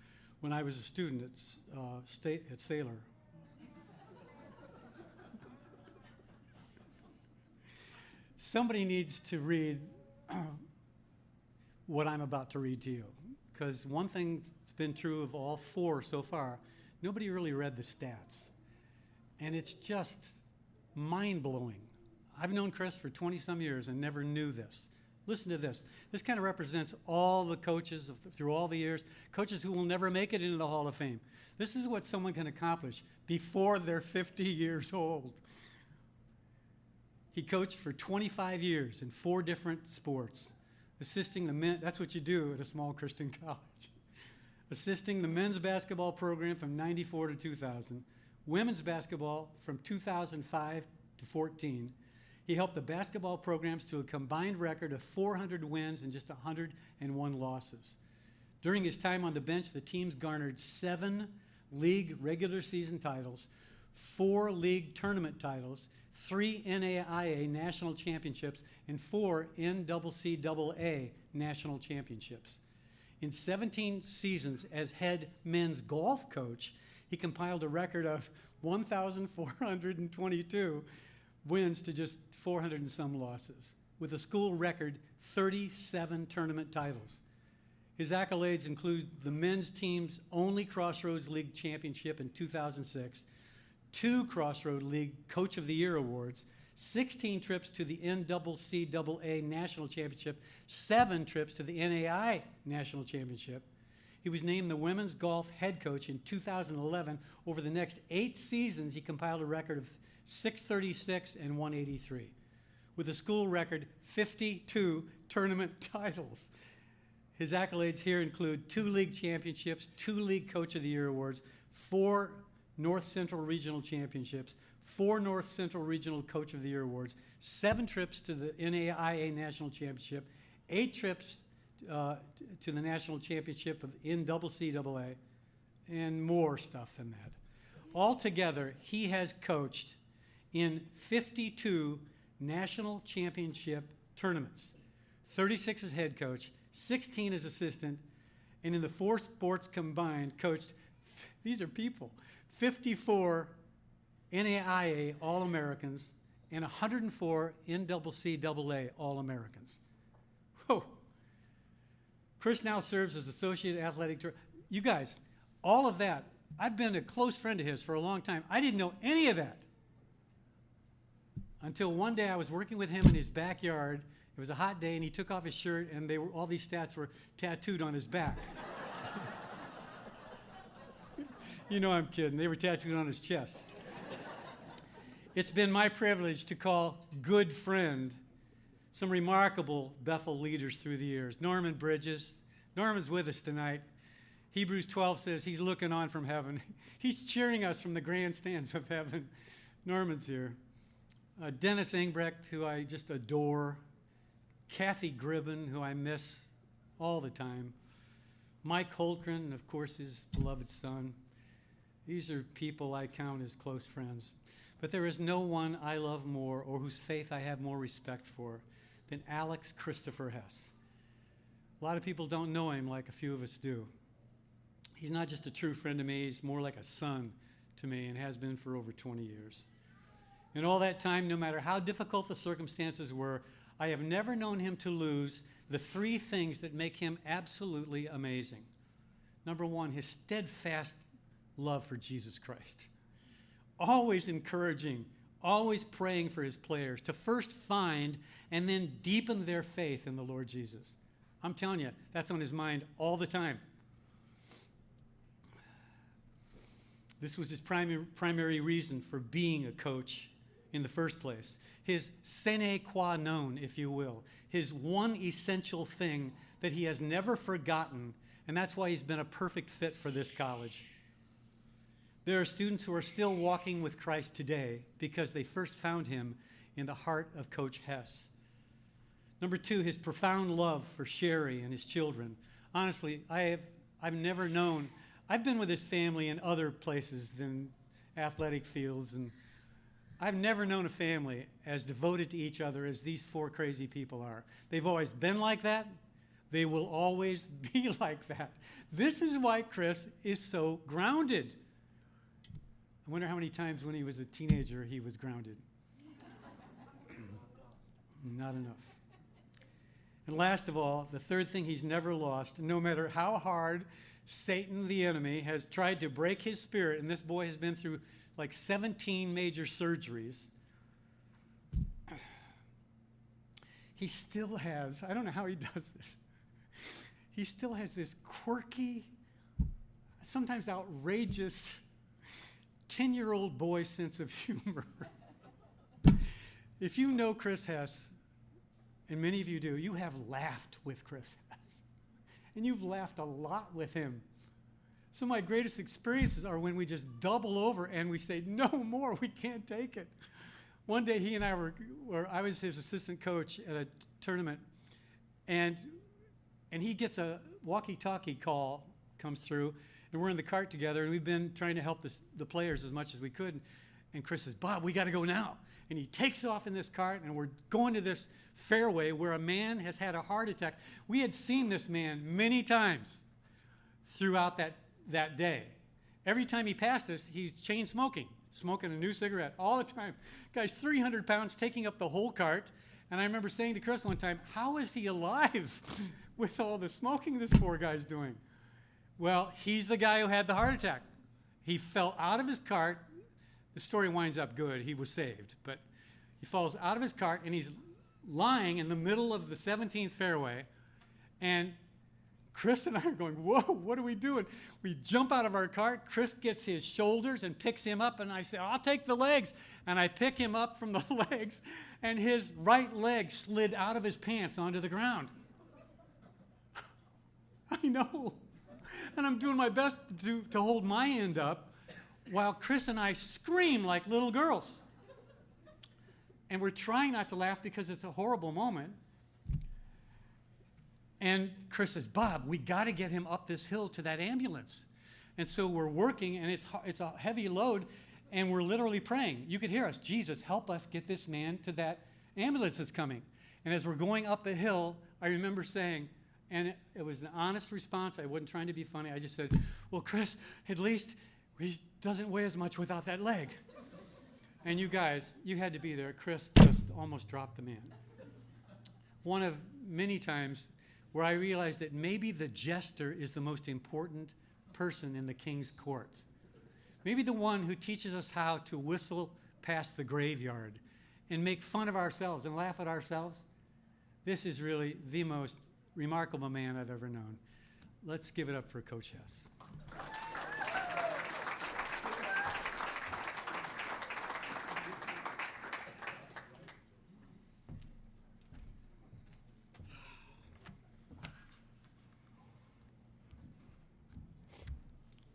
when I was a student at Saylor. Somebody needs to read what I'm about to read to you, because one thing that's been true of all four so far, nobody really read the stats. And it's just mind-blowing. I've known Chris for 20-some years and never knew this. Listen to this. This kind of represents all the coaches through all the years, coaches who will never make it into the Hall of Fame. This is what someone can accomplish before they're 50 years old. He coached for 25 years in 4 different sports, assisting the men. That's what you do at a small Christian college. Assisting the men's basketball program from 94 to 2000, women's basketball from 2005 to 14. He helped the basketball programs to a combined record of 400 wins and just 101 losses. During his time on the bench, the teams garnered 7 league regular season titles, 4 league tournament titles, 3 NAIA national championships, and 4 NCCAA national championships. In 17 seasons as head men's golf coach, he compiled a record of 1,422 wins to just 400 and some losses, with a school record 37 tournament titles. His accolades include the men's team's only Crossroads League championship in 2006, 2 Crossroads League Coach of the Year awards, 16 trips to the NCCAA National Championship, 7 trips to the NAI National Championship. He was named the women's golf head coach in 2011. Over the next 8 seasons, he compiled a record of 636 and 183, with a school record 52 tournament titles. His accolades here include 2 league championships, 2 league Coach of the Year awards, 4 North Central Regional Championships, 4 North Central Regional Coach of the Year awards, 7 trips to the NAIA National Championship, 8 trips to the National Championship of NCCAA, and more stuff than that. Altogether, he has coached in 52 national championship tournaments, 36 as head coach, 16 as assistant, and in the 4 sports combined, coached, these are people, 54 NAIA All-Americans and 104 NCCAA All-Americans. Whoa. Chris now serves as Associate Athletic Director. You guys, all of that, I've been a close friend of his for a long time. I didn't know any of that until one day I was working with him in his backyard. It was a hot day, and he took off his shirt, and all these stats were tattooed on his back. You know I'm kidding. They were tattooed on his chest. It's been my privilege to call good friend some remarkable Bethel leaders through the years. Norman Bridges. Norman's with us tonight. Hebrews 12 says he's looking on from heaven. He's cheering us from the grandstands of heaven. Norman's here. Dennis Engbrecht, who I just adore. Kathy Gribben, who I miss all the time. Mike Holtgren, and of course his beloved son. These are people I count as close friends. But there is no one I love more or whose faith I have more respect for than Alex Christopher Hess. A lot of people don't know him like a few of us do. He's not just a true friend to me, he's more like a son to me and has been for over 20 years. In all that time, no matter how difficult the circumstances were, I have never known him to lose the 3 things that make him absolutely amazing. Number 1, his steadfast love for Jesus Christ. Always encouraging, always praying for his players to first find and then deepen their faith in the Lord Jesus. I'm telling you, that's on his mind all the time. This was his primary reason for being a coach in the first place. His sine qua non, if you will. His one essential thing that he has never forgotten, and that's why he's been a perfect fit for this college. There are students who are still walking with Christ today because they first found him in the heart of Coach Hess. Number 2, his profound love for Sherry and his children. Honestly, I've never known, I've been with his family in other places than athletic fields, and I've never known a family as devoted to each other as these 4 crazy people are. They've always been like that. They will always be like that. This is why Chris is so grounded. I wonder how many times when he was a teenager he was grounded. Not enough. And last of all, the 3rd thing he's never lost, no matter how hard Satan, the enemy, has tried to break his spirit, and this boy has been through like 17 major surgeries, he still has, I don't know how he does this, he still has this quirky, sometimes outrageous 10-year-old boy sense of humor. If you know Chris Hess, and many of you do, you have laughed with Chris Hess. And you've laughed a lot with him. So my greatest experiences are when we just double over and we say, no more, we can't take it. One day he and I I was his assistant coach at a tournament, and and he gets a walkie-talkie call, comes through, and we're in the cart together, and we've been trying to help the players as much as we could. And Chris says, Bob, we got to go now. And he takes off in this cart, and we're going to this fairway where a man has had a heart attack. We had seen this man many times throughout that day. Every time he passed us, he's chain smoking a new cigarette all the time. Guy's 300 pounds, taking up the whole cart. And I remember saying to Chris one time, how is he alive with all the smoking this poor guy's doing? Well, he's the guy who had the heart attack. He fell out of his cart. The story winds up good. He was saved. But he falls out of his cart, and he's lying in the middle of the 17th fairway. And Chris and I are going, whoa, what are we doing? We jump out of our cart. Chris gets his shoulders and picks him up, and I say, I'll take the legs. And I pick him up from the legs, and his right leg slid out of his pants onto the ground. I know. And I'm doing my best to hold my end up while Chris and I scream like little girls. And we're trying not to laugh because it's a horrible moment. And Chris says, Bob, we got to get him up this hill to that ambulance. And so we're working, and it's a heavy load, and we're literally praying. You could hear us, Jesus, help us get this man to that ambulance that's coming. And as we're going up the hill, I remember saying, and it was an honest response. I wasn't trying to be funny. I just said, well, Chris, at least he doesn't weigh as much without that leg. And you guys, you had to be there. Chris just almost dropped the man. One of many times where I realized that maybe the jester is the most important person in the king's court. Maybe the one who teaches us how to whistle past the graveyard and make fun of ourselves and laugh at ourselves. This is really the most remarkable man I've ever known. Let's give it up for Coach Hess.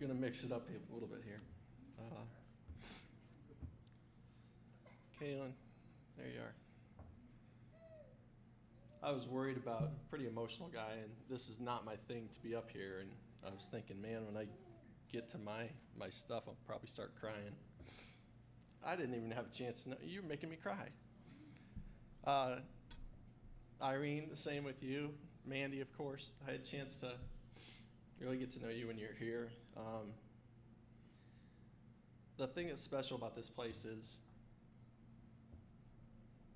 Gonna mix it up a little bit here. Kaylin, there you are. I was worried about, pretty emotional guy, and this is not my thing to be up here, and I was thinking, man, when I get to my stuff, I'll probably start crying. I didn't even have a chance to know. You're making me cry. Irene, the same with you. Mandy, of course. I had a chance to really get to know you when you're here. The thing that's special about this place is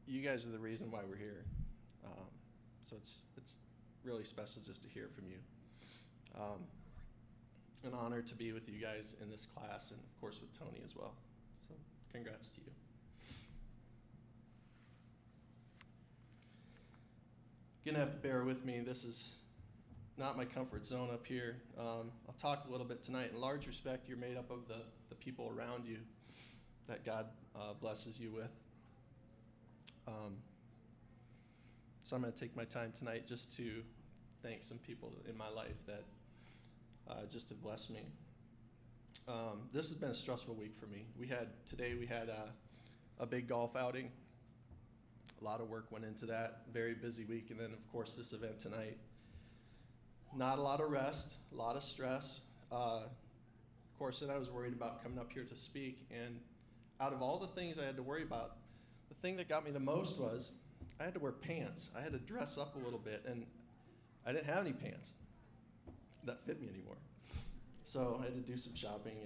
you guys are the reason why we're here. So it's really special just to hear from you. An honor to be with you guys in this class, and of course with Tony as well. So congrats to you. Gonna have to bear with me. This is not my comfort zone up here. I'll talk a little bit tonight. In large respect, you're made up of the people around you that God blesses you with. So I'm going to take my time tonight just to thank some people in my life that just have blessed me. This has been a stressful week for me. Today we had a big golf outing. A lot of work went into that. Very busy week. And then, of course, this event tonight. Not a lot of rest, a lot of stress. Of course, then I was worried about coming up here to speak. And out of all the things I had to worry about, the thing that got me the most was I had to wear pants. I had to dress up a little bit, and I didn't have any pants that fit me anymore. So I had to do some shopping,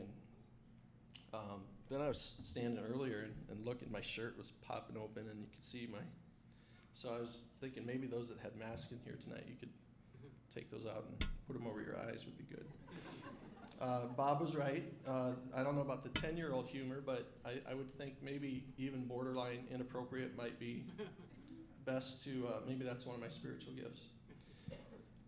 and then I was standing earlier and looking, my shirt was popping open, and you could see so I was thinking maybe those that had masks in here tonight, you could take those out and put them over your eyes would be good. Bob was right. I don't know about the 10-year-old humor, but I would think maybe even borderline inappropriate might be best to, maybe that's one of my spiritual gifts.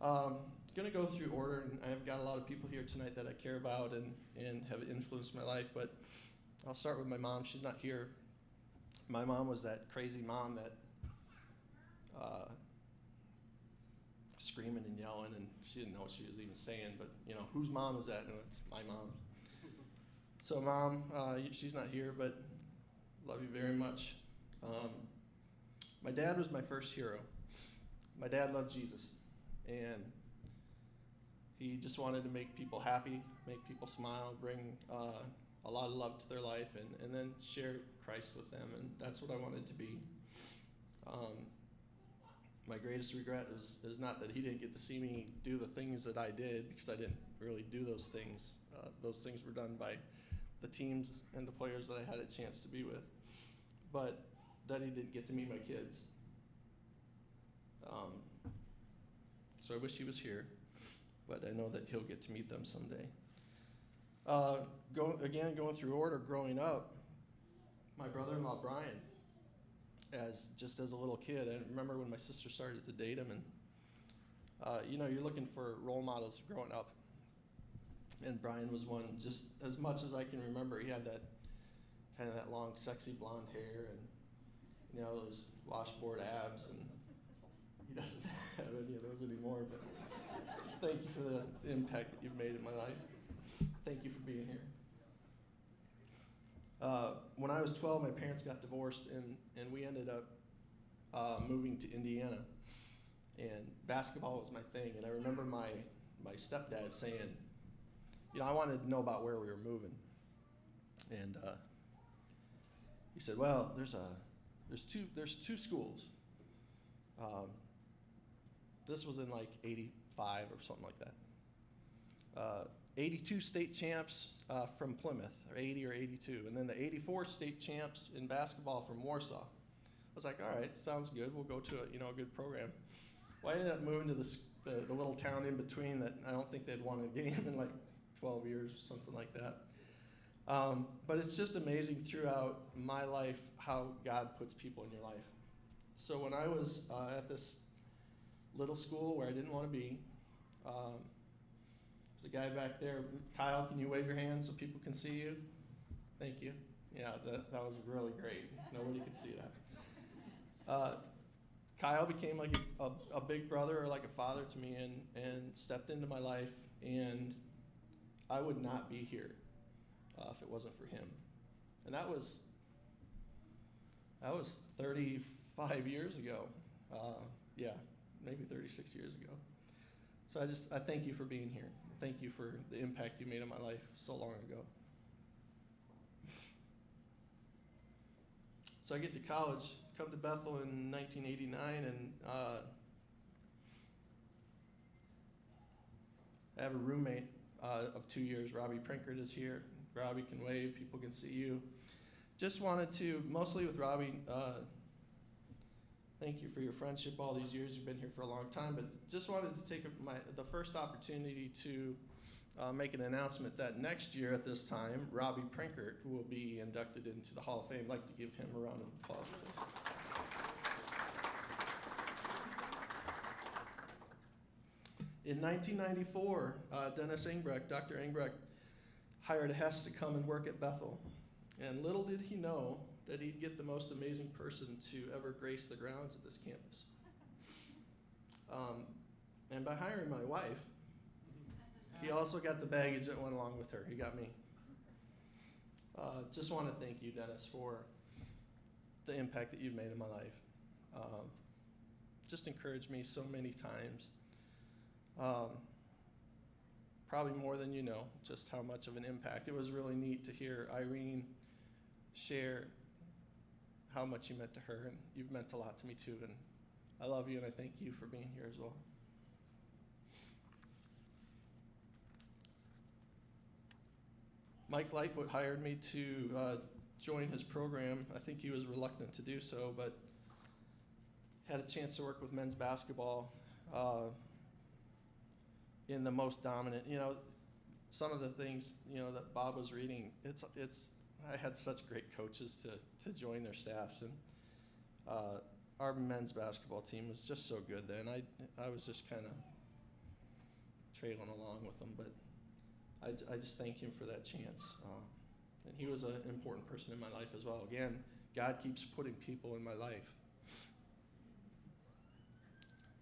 Going to go through order, and I've got a lot of people here tonight that I care about and have influenced my life, but I'll start with my mom. She's not here. My mom was that crazy mom that screaming and yelling, and she didn't know what she was even saying, but whose mom was that? No, it's my mom. So Mom, she's not here, but love you very much. My dad was my first hero. My dad loved Jesus. and he just wanted to make people happy, make people smile, bring a lot of love to their life, and then share Christ with them, and that's what I wanted to be. My greatest regret is not that he didn't get to see me do the things that I did, because I didn't really do those things. Those things were done by the teams and the players that I had a chance to be with, but that he didn't get to meet my kids. So I wish he was here, but I know that he'll get to meet them someday. Going through order, growing up, my brother-in-law Brian, just as a little kid, I remember when my sister started to date him, and you're looking for role models growing up, and Brian was one. Just as much as I can remember, he had that kind of that long, sexy blonde hair, and those washboard abs, and he doesn't have any of those anymore. But just thank you for the impact that you've made in my life. Thank you for being here. When I was 12, my parents got divorced, and we ended up moving to Indiana. And basketball was my thing. And I remember my stepdad saying, I wanted to know about where we were moving. And he said, well, there's two schools. This was in like 85 or something like that. 82 state champs from Plymouth, or 80 or 82, and then the 84 state champs in basketball from Warsaw. I was like, all right, sounds good. We'll go to a good program. Well, I ended up moving to the little town in between that I don't think they'd won a game in like 12 years or something like that. But it's just amazing throughout my life how God puts people in your life. So when I was at this little school where I didn't want to be, there's a guy back there. Kyle, can you wave your hand so people can see you? Thank you. Yeah, that was really great. Nobody could see that. Kyle became like a big brother or like a father to me, and stepped into my life, and I would not be here if it wasn't for him. And that was 35 years ago. Yeah, maybe 36 years ago. So I thank you for being here. Thank you for the impact you made on my life so long ago. So I get to college, come to Bethel in 1989, and I have a roommate of 2 years. Robbie Prinkert is here. Robbie can wave. People can see you. Just wanted to, mostly with Robbie, thank you for your friendship all these years. You've been here for a long time, but just wanted to take the first opportunity to make an announcement that next year at this time, Robbie Prinkert will be inducted into the Hall of Fame. I'd like to give him a round of applause, please. In 1994, Dennis Engbrecht, Dr. Engbrecht, hired Hess to come and work at Bethel. And little did he know that he'd get the most amazing person to ever grace the grounds of this campus. And by hiring my wife, he also got the baggage that went along with her. He got me. Just want to thank you, Dennis, for the impact that you've made in my life. Just encouraged me so many times. Probably more than you know, just how much of an impact. It was really neat to hear Irene share how much you meant to her, and you've meant a lot to me too, and I love you, and I thank you for being here as well. Mike Lightfoot hired me to join his program. I think he was reluctant to do so, but had a chance to work with men's basketball in the most dominant, some of the things, that Bob was reading, I had such great coaches to join their staffs, and our men's basketball team was just so good then. I was just kind of trailing along with them, but I just thank him for that chance. And he was an important person in my life as well. Again, God keeps putting people in my life.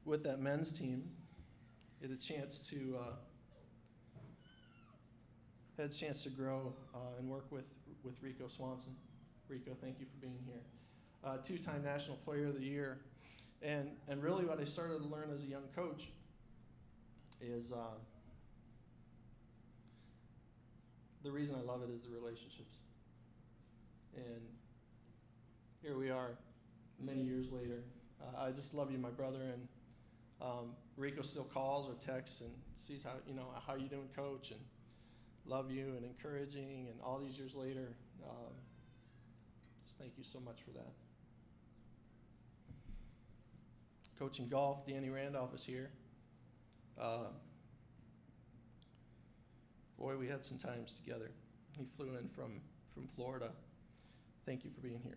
With that men's team, had a chance to grow and work with Rico Swanson. Rico, thank you for being here. Two-time National Player of the Year. And really what I started to learn as a young coach is the reason I love it is the relationships. And here we are many years later. I just love you, my brother, and Rico still calls or texts and sees how you doing, coach, and love you and encouraging, and all these years later, just thank you so much for that. Coaching golf, Danny Randolph is here. Boy, we had some times together. He flew in from Florida. Thank you for being here.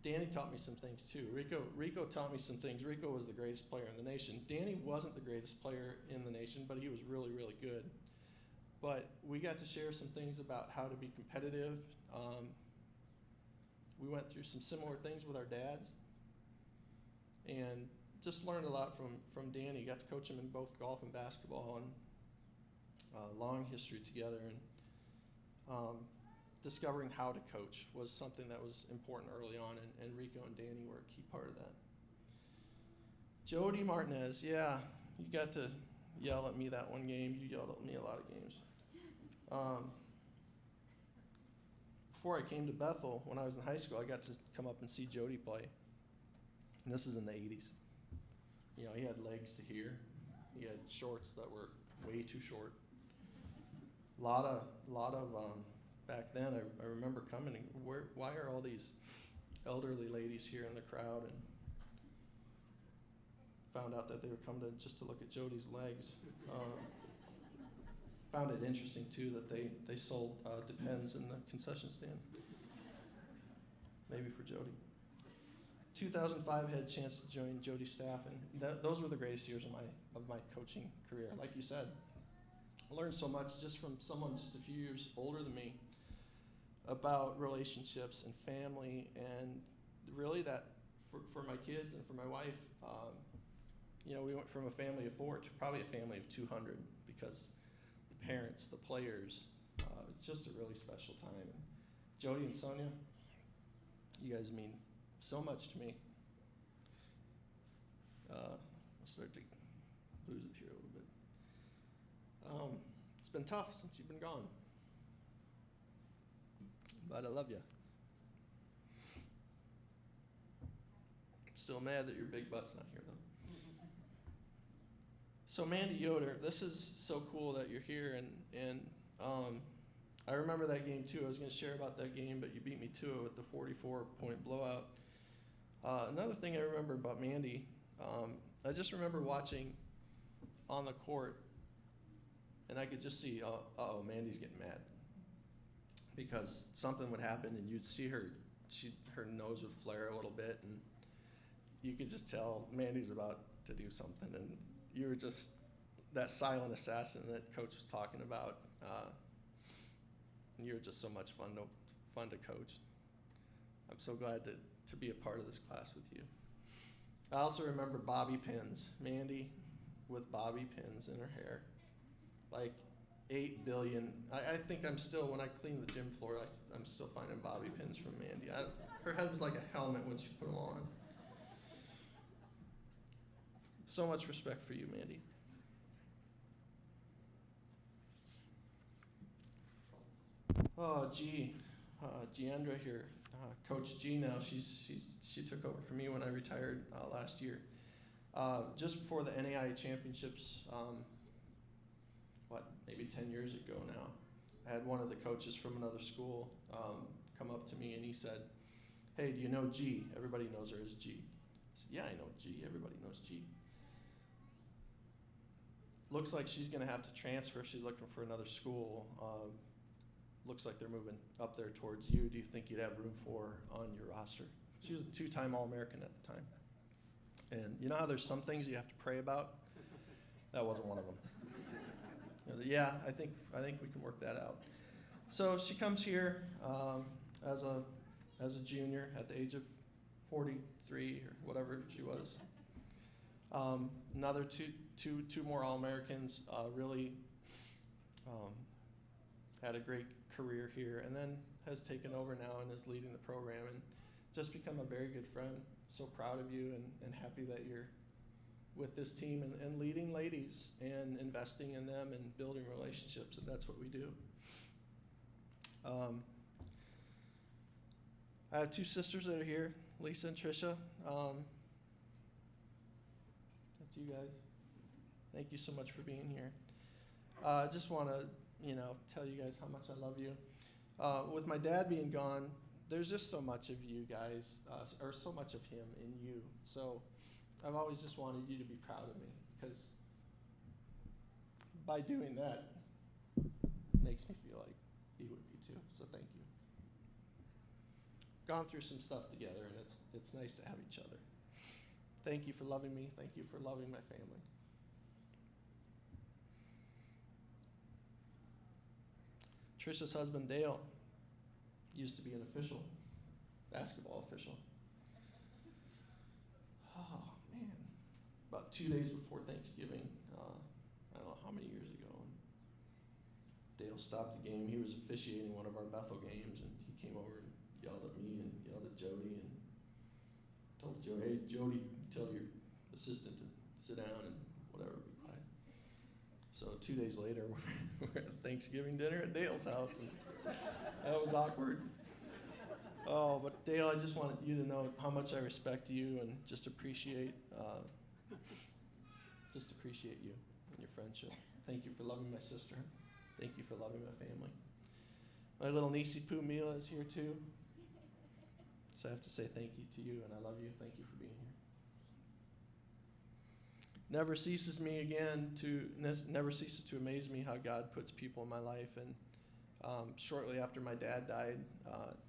Danny taught me some things too. Rico taught me some things. Rico was the greatest player in the nation. Danny wasn't the greatest player in the nation, but he was really, really good. But we got to share some things about how to be competitive. We went through some similar things with our dads, and just learned a lot from Danny. Got to coach him in both golf and basketball, and long history together. And discovering how to coach was something that was important early on, and Rico and Danny were a key part of that. Jody Martinez, yeah, you got to yell at me that one game. You yelled at me a lot of games. Before I came to Bethel, when I was in high school, I got to come up and see Jody play. And this is in the 80s. You know, he had legs to here. He had shorts that were way too short. A lot of back then, I remember coming and why are all these elderly ladies here in the crowd, and found out that they would come just to look at Jody's legs. Found it interesting too that they sold Depends in the concession stand. Maybe for Jody. 2005 had a chance to join Jody's staff, and those were the greatest years of my coaching career. Like you said, I learned so much just from someone just a few years older than me about relationships and family, and really that for my kids and for my wife, we went from a family of 4 to probably a family of 200 because the parents, the players, it's just a really special time. And Jody and Sonia, you guys mean so much to me. I'll start to lose it here a little bit. It's been tough since you've been gone, but I love you. Still mad that your big butt's not here though. So Mandy Yoder, this is so cool that you're here, and I remember that game too. I was going to share about that game, but you beat me to it with the 44-point blowout. Another thing I remember about Mandy, I just remember watching on the court, and I could just see, Mandy's getting mad. Because something would happen, and you'd see her nose would flare a little bit, and you could just tell Mandy's about to do something. And you were just that silent assassin that Coach was talking about. You were just so much fun to coach. I'm so glad to be a part of this class with you. I also remember bobby pins. Mandy with bobby pins in her hair. Like 8 billion. I think I'm still, when I clean the gym floor, I'm still finding bobby pins from Mandy. Her head was like a helmet when she put them on. So much respect for you, Mandy. Oh, Giandra here, Coach G now. She took over for me when I retired last year. Just before the NAIA championships, maybe 10 years ago now, I had one of the coaches from another school come up to me and he said, "Hey, do you know G? Everybody knows her as G." I said, "Yeah, I know G. Everybody knows G." Looks like she's going to have to transfer. She's looking for another school. Looks like they're moving up there towards you. Do you think you'd have room for her on your roster? She was a 2-time All-American at the time. And you know how there's some things you have to pray about? That wasn't one of them. Yeah, I think we can work that out. So she comes here as a junior at the age of 43 or whatever she was. Another two more All-Americans, really had a great career here, and then has taken over now and is leading the program and just become a very good friend. So proud of you and happy that you're with this team and leading ladies and investing in them and building relationships, and that's what we do. I have two sisters that are here, Lisa and Tricia. That's you guys. Thank you so much for being here. I just want to, tell you guys how much I love you. With my dad being gone, there's just so much of you guys, or so much of him in you. So I've always just wanted you to be proud of me, because by doing that, it makes me feel like he would be too. So thank you. Gone through some stuff together, and it's nice to have each other. Thank you for loving me. Thank you for loving my family. Trisha's husband, Dale, used to be an official, basketball official. Oh, man. About 2 days before Thanksgiving, I don't know how many years ago, Dale stopped the game. He was officiating one of our Bethel games, and he came over and yelled at me and yelled at Jody and told Jody, hey, Jody, tell your assistant to sit down and whatever, be quiet. So 2 days later, we're at Thanksgiving dinner at Dale's house, and that was awkward. Oh, but Dale, I just wanted you to know how much I respect you and just appreciate you and your friendship. Thank you for loving my sister. Thank you for loving my family. My little niecey Poo Mila is here too. So I have to say thank you to you, and I love you. Thank you for being here. Never ceases to amaze me how God puts people in my life. And shortly after my dad died,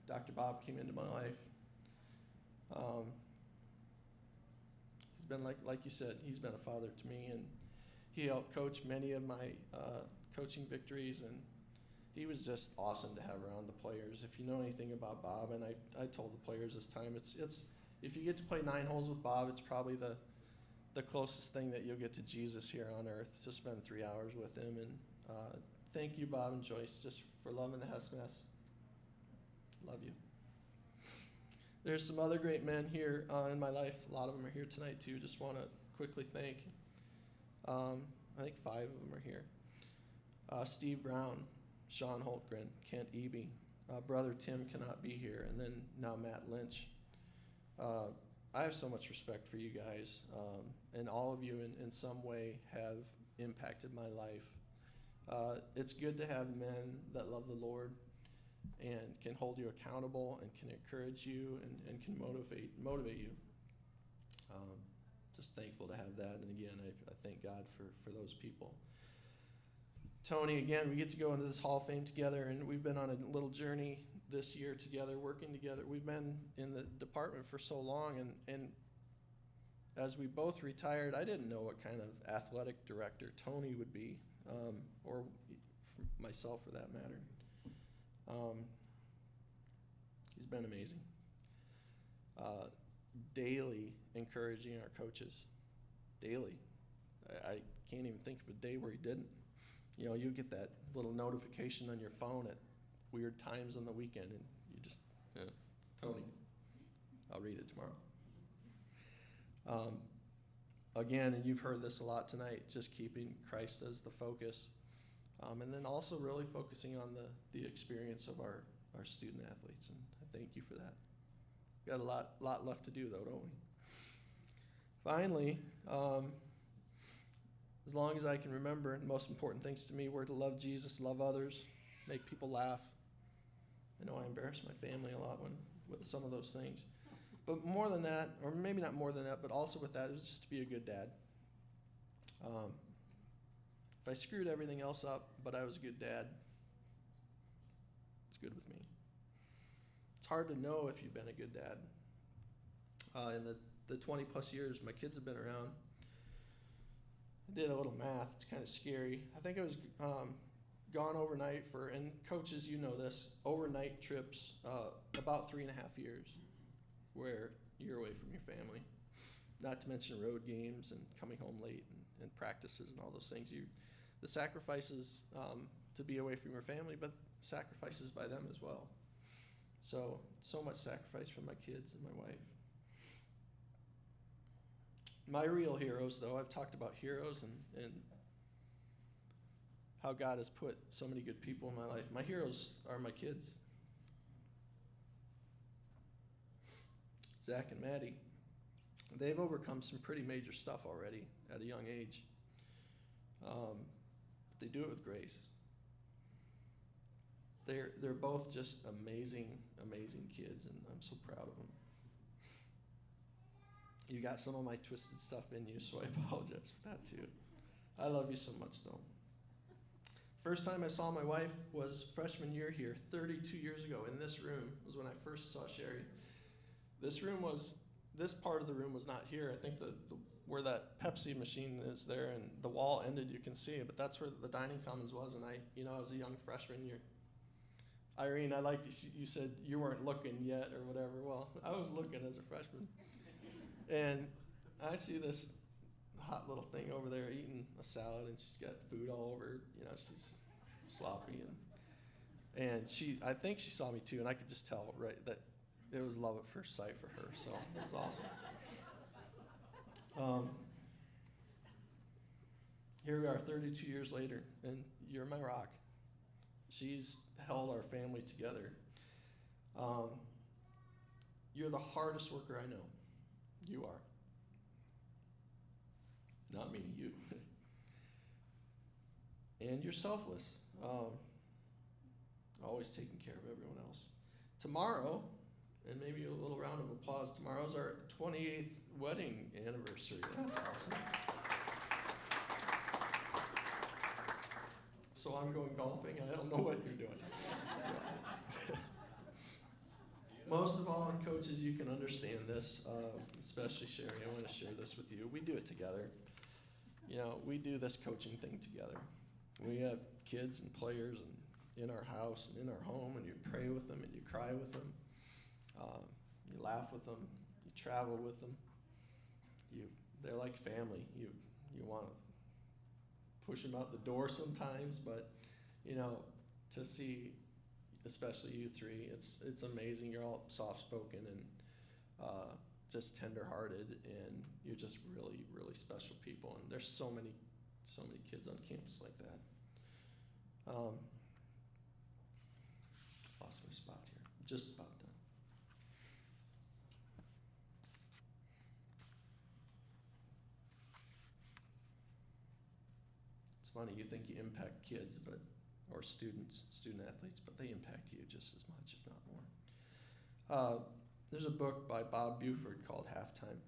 Dr. Bob came into my life. He's been like you said, he's been a father to me, and he helped coach many of my coaching victories, and he was just awesome to have around the players. If you know anything about Bob, and I told the players this time, it's if you get to play 9 holes with Bob, it's probably the closest thing that you'll get to Jesus here on earth, to spend 3 hours with him. And thank you, Bob and Joyce, just for loving the Hess mess. Love you. There's some other great men here in my life. A lot of them are here tonight too. Just want to quickly thank, I think 5 of them are here. Steve Brown, Sean Holtgren, Kent Eby, brother Tim cannot be here, and then now Matt Lynch. I have so much respect for you guys, and all of you in some way have impacted my life. It's good to have men that love the Lord and can hold you accountable and can encourage you and can motivate you. Just thankful to have that, and again, I thank God for those people. Tony, again, we get to go into this Hall of Fame together, and we've been on a little journey this year together, working together. We've been in the department for so long, and as we both retired, I didn't know what kind of athletic director Tony would be, or myself for that matter. He's been amazing. Daily encouraging our coaches, daily. I can't even think of a day where he didn't. You know, you get that little notification on your phone at weird times on the weekend, and you just, Tony, I'll read it tomorrow. Again, and you've heard this a lot tonight, just keeping Christ as the focus, and then also really focusing on the experience of our student athletes, and I thank you for that. We've got a lot left to do, though, don't we? Finally, as long as I can remember, the most important things to me were to love Jesus, love others, make people laugh. I know I embarrass my family a lot with some of those things. But more than that, or maybe not more than that, but also with that, it was just to be a good dad. If I screwed everything else up, but I was a good dad, it's good with me. It's hard to know if you've been a good dad. In the 20 plus years my kids have been around, I did a little math. It's kind of scary. I think I was gone overnight for, and coaches, you know this, overnight trips, about 3.5 years, where you're away from your family. Not to mention road games and coming home late and practices and all those things. The sacrifices to be away from your family, but sacrifices by them as well. So much sacrifice from my kids and my wife. My real heroes, though, I've talked about heroes and how God has put so many good people in my life. My heroes are my kids, Zach and Maddie. They've overcome some pretty major stuff already at a young age. But they do it with grace. They're both just amazing, amazing kids, and I'm so proud of them. You got some of my twisted stuff in you, so I apologize for that too. I love you so much, though. First time I saw my wife was freshman year here, 32 years ago, in this room was when I first saw Sherry. This part of the room was not here. I think where that Pepsi machine is there and the wall ended, you can see it, but that's where the dining commons was, and I was a young freshman year. Irene, I liked you said you weren't looking yet or whatever. Well, I was looking as a freshman. And I see this hot little thing over there eating a salad, and she's got food all over. She's sloppy, and I think she saw me too, and I could just tell right that it was love at first sight for her. So it was awesome. Here we are, 32 years later, and you're my rock. She's held our family together. You're the hardest worker I know. You are. Not meaning you. And you're selfless. Always taking care of everyone else. Tomorrow, and maybe a little round of applause, tomorrow's our 28th wedding anniversary. That's awesome. So I'm going golfing. I don't know what you're doing. Most of all, and coaches, you can understand this, especially Sherry. I want to share this with you. We do it together. We do this coaching thing together. We have kids and players in our house and in our home, and you pray with them and you cry with them. You laugh with them. You travel with them. They're like family. You want to push them out the door sometimes, but to see, especially you three, it's amazing. You're all soft-spoken and just tender-hearted, and you're just really, really special people. And there's so many kids on campus like that. Lost my spot here. Just about done. It's funny, you think you impact kids, or student athletes, but they impact you just as much, if not more. There's a book by Bob Buford called Halftime.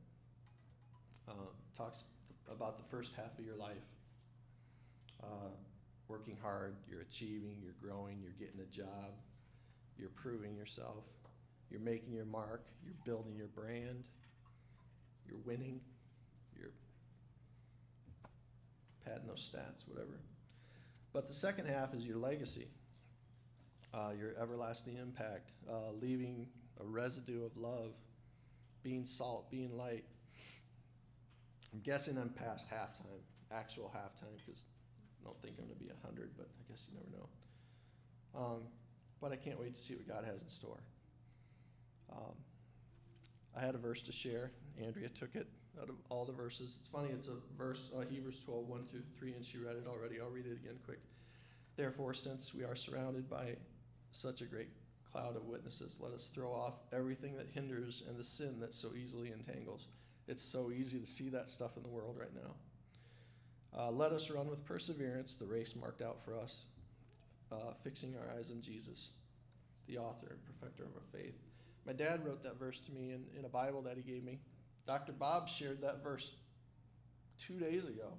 Talks about the first half of your life. Working hard, you're achieving, you're growing, you're getting a job, you're proving yourself, you're making your mark, you're building your brand, you're winning, you're padding those stats, whatever. But the second half is your legacy, your everlasting impact, leaving a residue of love, being salt, being light. I'm guessing I'm past halftime, actual halftime, because I don't think I'm going to be 100, but I guess you never know. But I can't wait to see what God has in store. I had a verse to share. Andrea took it out of all the verses. It's funny, it's a verse, Hebrews 12, 1 through 3, and she read it already. I'll read it again quick. Therefore, since we are surrounded by such a great cloud of witnesses, let us throw off everything that hinders and the sin that so easily entangles. It's so easy to see that stuff in the world right now. Let us run with perseverance the race marked out for us, fixing our eyes on Jesus, the author and perfecter of our faith. My dad wrote that verse to me in a Bible that he gave me. Dr. Bob shared that verse 2 days ago.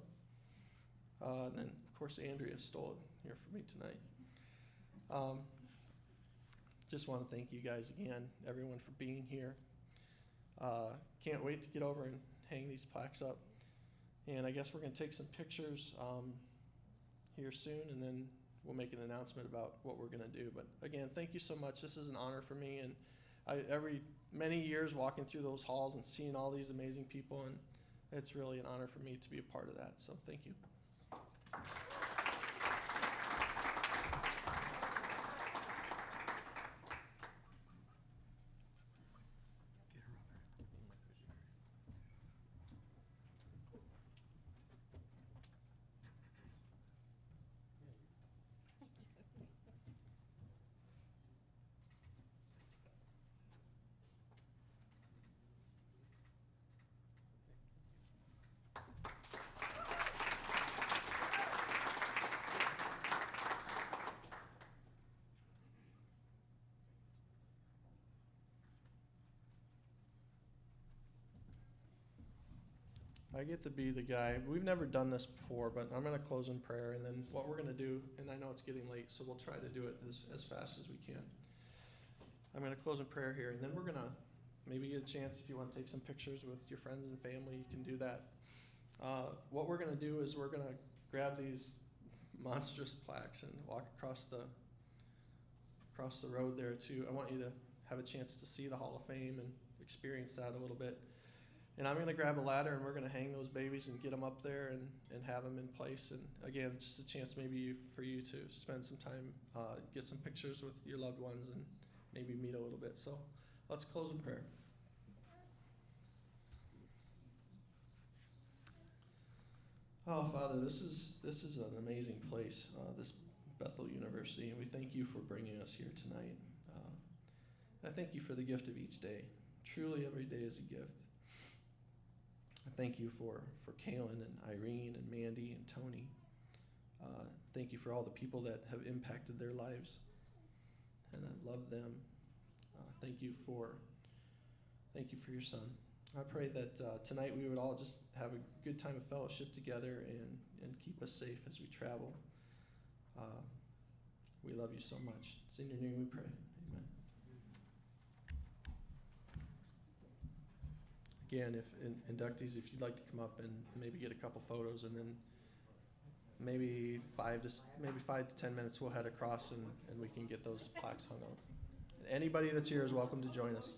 And then, of course, Andrea stole it here for me tonight. Just want to thank you guys again, everyone, for being here. Can't wait to get over and hang these plaques up. And I guess we're going to take some pictures here soon, and then we'll make an announcement about what we're going to do. But again, thank you so much. This is an honor for me, and many years walking through those halls and seeing all these amazing people, and it's really an honor for me to be a part of that. So thank you. I get to be the guy. We've never done this before, but I'm going to close in prayer, and then what we're going to do, and I know it's getting late, so we'll try to do it as fast as we can. I'm going to close in prayer here, and then we're going to maybe get a chance, if you want to take some pictures with your friends and family, you can do that. What we're going to do is we're going to grab these monstrous plaques and walk across the road there too. I want you to have a chance to see the Hall of Fame and experience that a little bit. And I'm going to grab a ladder, and we're going to hang those babies and get them up there and have them in place. And again, just a chance maybe for you to spend some time, get some pictures with your loved ones, and maybe meet a little bit. So let's close in prayer. Oh, Father, this is an amazing place, this Bethel University, and we thank you for bringing us here tonight. I thank you for the gift of each day. Truly, every day is a gift. I thank you for Kaylin and Irene and Mandy and Tony. Thank you for all the people that have impacted their lives, and I love them. Thank you for your son. I pray that tonight we would all just have a good time of fellowship together and keep us safe as we travel. We love you so much. It's in your name we pray. Amen. Again, if inductees, if you'd like to come up and maybe get a couple photos, and then maybe 5 to 10 minutes we'll head across and we can get those plaques hung up. Anybody that's here is welcome to join us.